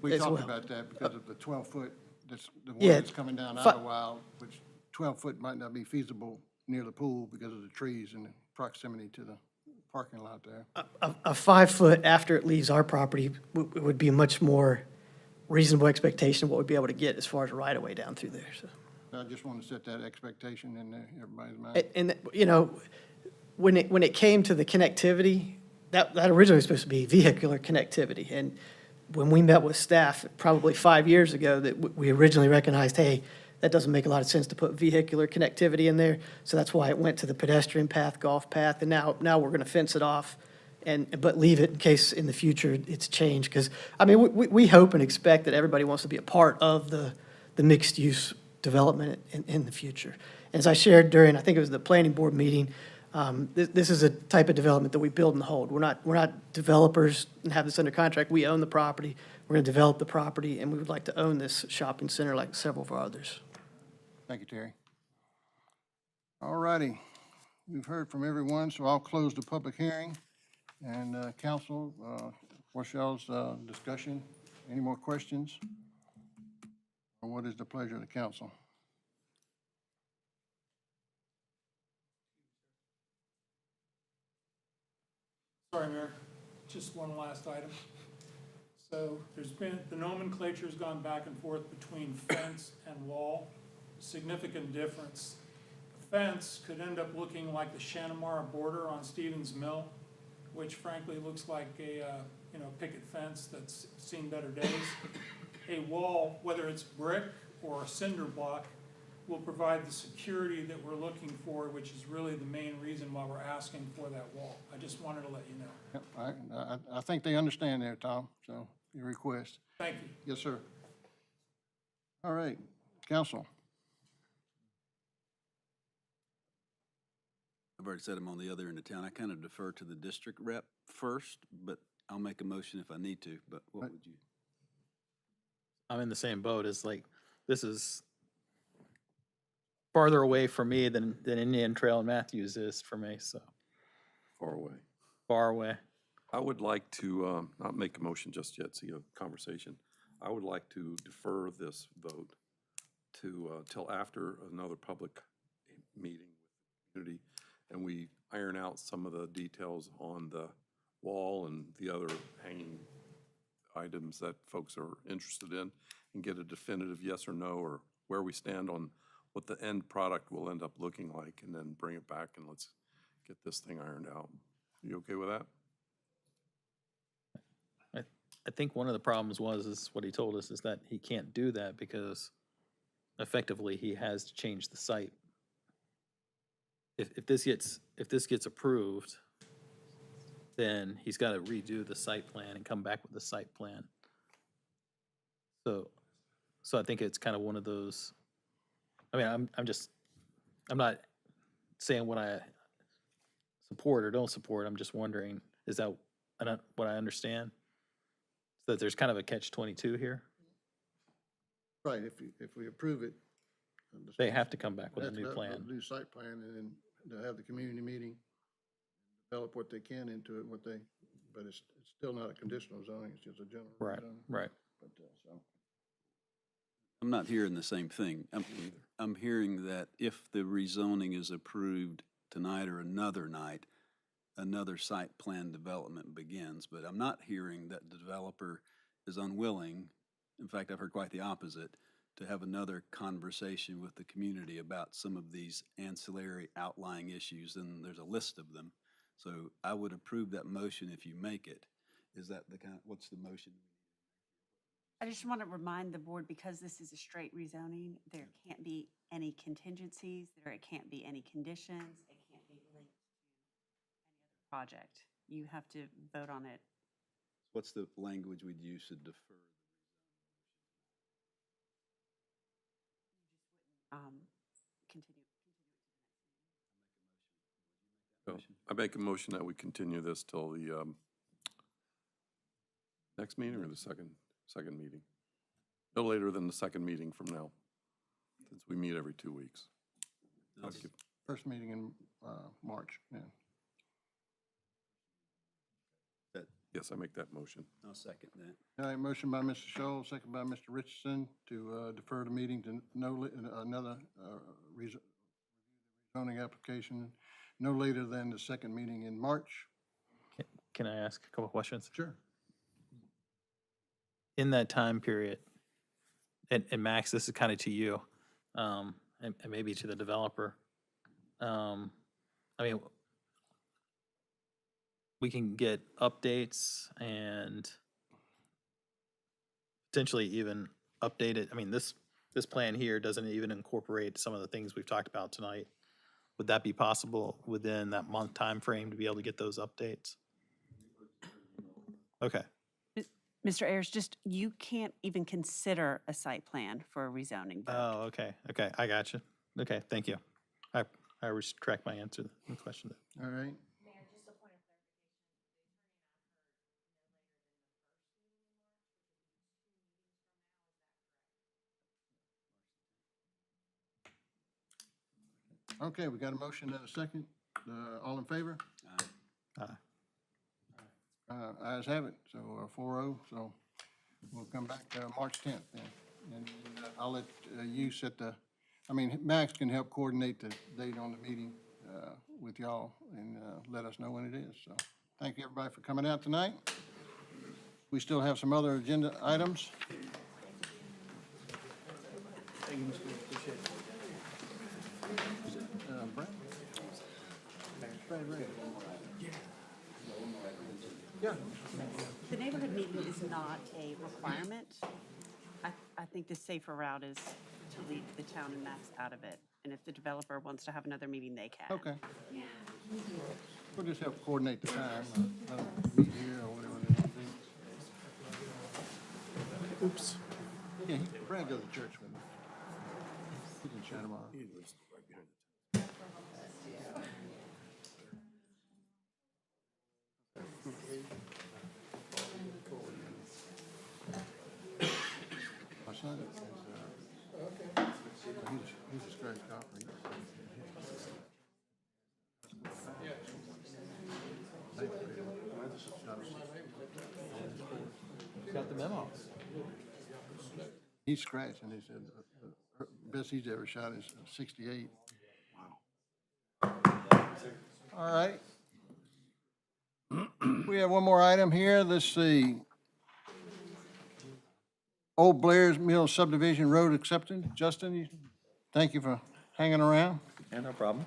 We as talked well. about that because of the 12-foot, that's the one Yeah, that's coming down fi- Idlewild, which 12-foot might not be feasible near the pool because of the trees and the proximity to the parking lot there. A 5-foot after it leaves our property would be a much more reasonable expectation of what we'd be able to get as far as right-of-way down through there, so. So I just want to set that expectation in everybody's mind. And, you know, when it came to the connectivity, that originally was supposed to be vehicular connectivity. And when we met with staff, probably 5 years ago, that we originally recognized, hey, that doesn't make a lot of sense to put vehicular connectivity in there. So that's why it went to the pedestrian path, golf path, and now we're going to fence it off but leave it in case in the future it's changed. Because, I mean, we hope and expect that everybody wants to be a part of the mixed-use development in the future. As I shared during, I think it was the planning board meeting, this is a type of development that we build and hold. We're not developers and have this under contract. We own the property. We're going to develop the property, and we would like to own this shopping center like several of our others. Thank you, Terry. All righty. We've heard from everyone, so I'll close the public hearing. And council, what's y'all's discussion? Any more questions? Or what is the pleasure of the council? Sorry, Mayor, just one last item. So there's been, the nomenclature's gone back and forth between fence and wall. Significant difference. The fence could end up looking like the Shanamara border on Stevens Mill, which frankly looks like a, picket fence that's seen better days. A wall, whether it's brick or a cinder block, will provide the security that we're looking for, which is really the main reason why we're asking for that wall. I just wanted to let you know. Yep, I think they understand there, Tom, so your request. Thank you. Yes, sir. All right, council. I've already said I'm on the other end of town. I kind of defer to the district rep first, but I'll make a motion if I need to, but what would you? I'm in the same boat as like, this is farther away from me than Indian Trail and Matthews is for me, so Far away. far away. I would like to, not make a motion just yet, see a conversation. I would like to defer this vote to, till after another public meeting with the community, and we iron out some of the details on the wall and the other hanging items that folks are interested in, and get a definitive yes or no, or where we stand on what the end product will end up looking like, and then bring it back and let's get this thing ironed out. You okay with that? I think one of the problems is what he told us is that he can't do that because effectively he has to change the site. If this gets approved, then he's got to redo the site plan and come back with the site plan. So I think it's kind of one of those, I mean, I'm not saying what I support or don't support. I'm just wondering, is that what I understand? That there's kind of a catch-22 here? Right, if we approve it. They have to come back with a That's new got plan. a new site plan, and then they'll have the community meeting, develop what they can into it, but it's still not a conditional zoning, it's just a general Right, zoning. right. But, so. I'm not hearing the same thing. I'm hearing that if the rezoning is approved tonight or another night, another site plan development begins, but I'm not hearing that the developer is unwilling. In fact, I've heard quite the opposite, to have another conversation with the community about some of these ancillary outlying issues, and there's a list of them. So I would approve that motion if you make it. Is that what's the motion? I just want to remind the board, because this is a straight rezoning, there can't be any contingencies, there can't be any conditions, it can't be linked to any other project. You have to vote on it. What's the language we'd use to defer? Continue. I make a motion that we continue this till the next meeting or the second meeting? No later than the second meeting from now, since we meet every 2 weeks. Thank you. First meeting in March, yeah. Yes, I make that motion. I'll second that. All right, motion by Mr. Scholl, second by Mr. Richardson to defer the meeting to another zoning application no later than the second meeting in March. Can I ask a couple questions? Sure. In that time period, and Max, this is kind of to you, and maybe to the developer. I mean, we can get updates and potentially even update it. I mean, this plan here doesn't even incorporate some of the things we've talked about tonight. Would that be possible within that month time frame to be able to get those updates? Okay. Mr. Ayers, just, you can't even consider a site plan for a rezoning vote. Oh, okay, okay, I got you. Okay, thank you. I retract my answer to the question. All right. Okay, we got a motion and a second. All in favor? Ayes have it, so 4-0, so we'll come back March 10th then. And I'll let you set Max can help coordinate the date on the meeting with y'all and let us know when it is. So thank you, everybody, for coming out tonight. We still have some other agenda items. Thank you, Mr. Appreciate it. Brad. Yeah. The neighborhood meeting is not a requirement. I think the safer route is to leave the town and Max out of it. And if the developer wants to have another meeting, they can. Okay. We'll just help coordinate the time, meet here or whatever they want to do. Oops. Yeah, Brad goes to church with me. He's in Shantamara. My son is, he's a scratch golfer. Got the memo. He scratched, and he said the best he's ever shot is 68. Wow. All right. We have one more item here. Let's see. Old Blair's Mill Subdivision Road accepted. Justin, thank you for hanging around. Yeah, no problem.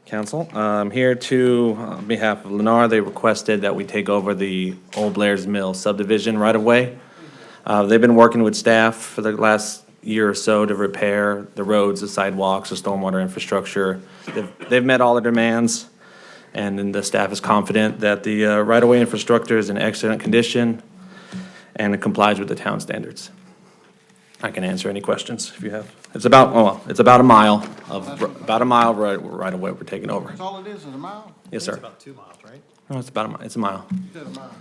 Council, I'm here to, on behalf of Lennar, they requested that we take over the Old Blair's Mill subdivision right away. They've been working with staff for the last year or so to repair the roads, the sidewalks, the stormwater infrastructure. They've met all the demands, and then the staff is confident that the right-of-way infrastructure is in excellent condition and it complies with the town standards. I can answer any questions if you have. It's about a mile right away we're taking over. That's all it is a mile? Yes, sir. It's about 2 miles, right? No, it's about a mile. It's a mile. You said a mile.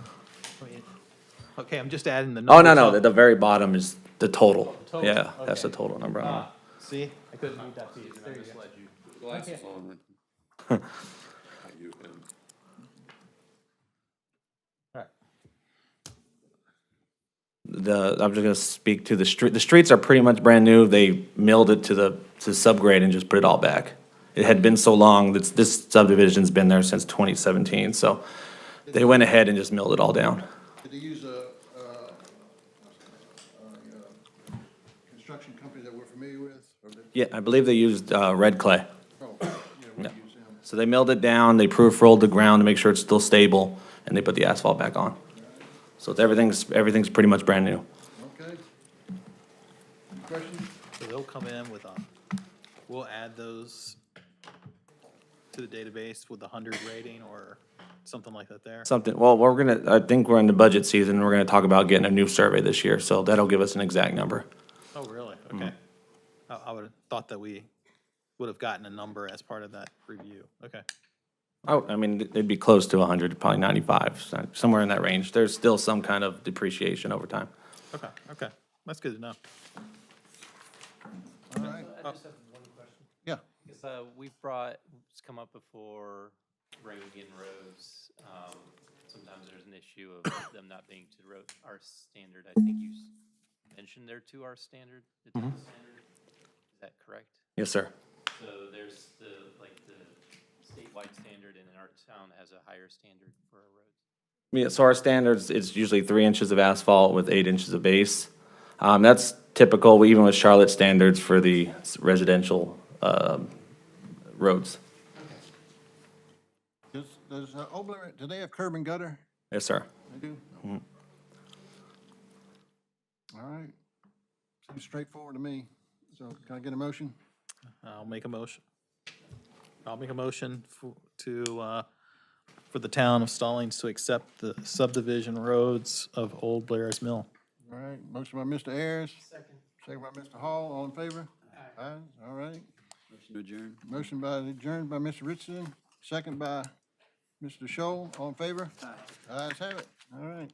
Okay, I'm just adding the Oh, numbers. no, up. the very bottom is the total. Total, Yeah, that's the okay. total number. See, I couldn't read that to you. There you go. Glasses on. Not you, him. All right. I'm just gonna speak to the street. The streets are pretty much brand new. They milled it to subgrade and just put it all back. It had been so long, this subdivision's been there since 2017, so they went ahead and just milled it all down. Did they use a construction company that we're familiar with? Or did- Yeah, I believe they used red clay. Oh, yeah, we Yeah. use them. So they milled it down, they proof-rolled the ground to make sure it's still stable, and they put the asphalt back on. So everything's pretty much brand new. Okay. Questions? So they'll come in with we'll add those to the database with the 100 rating or something like that there? Well, I think we're in the budget season, we're gonna talk about getting a new survey this year, so that'll give us an exact number. Oh, really? Okay. I would have thought that we would have gotten a number as part of that review. Okay. I mean, it'd be close to 100, probably 95, somewhere in that range. There's still some kind of depreciation over time. Okay. That's good to know. All right. I just have one question. Yeah. because we've brought, it's come up before, bringing in roads. Sometimes there's an issue of them not being to road, our standard. I think you mentioned they're to our standard, the town standard. Is that correct? Yes, sir. So there's the statewide standard, and then our town has a higher standard for our roads. Yeah, so our standards, it's usually 3 inches of asphalt with 8 inches of base. That's typical, even with Charlotte standards for the residential roads. Does Obler, do they have curb and gutter? Yes, sir. They do? Mhm. All right. Seems straightforward to me. So can I get a motion? I'll make a motion. I'll make a motion for the town of Stallings to accept the subdivision roads of Old Blair's Mill. All right, motion by Mr. Ayers. Second by Mr. Hall, all in favor? Aye. All right. Motion to adjourn. Motion adjourned by Mr. Richardson, second by Mr. Shoal, all in favor? Aye. Ayes have it, all right.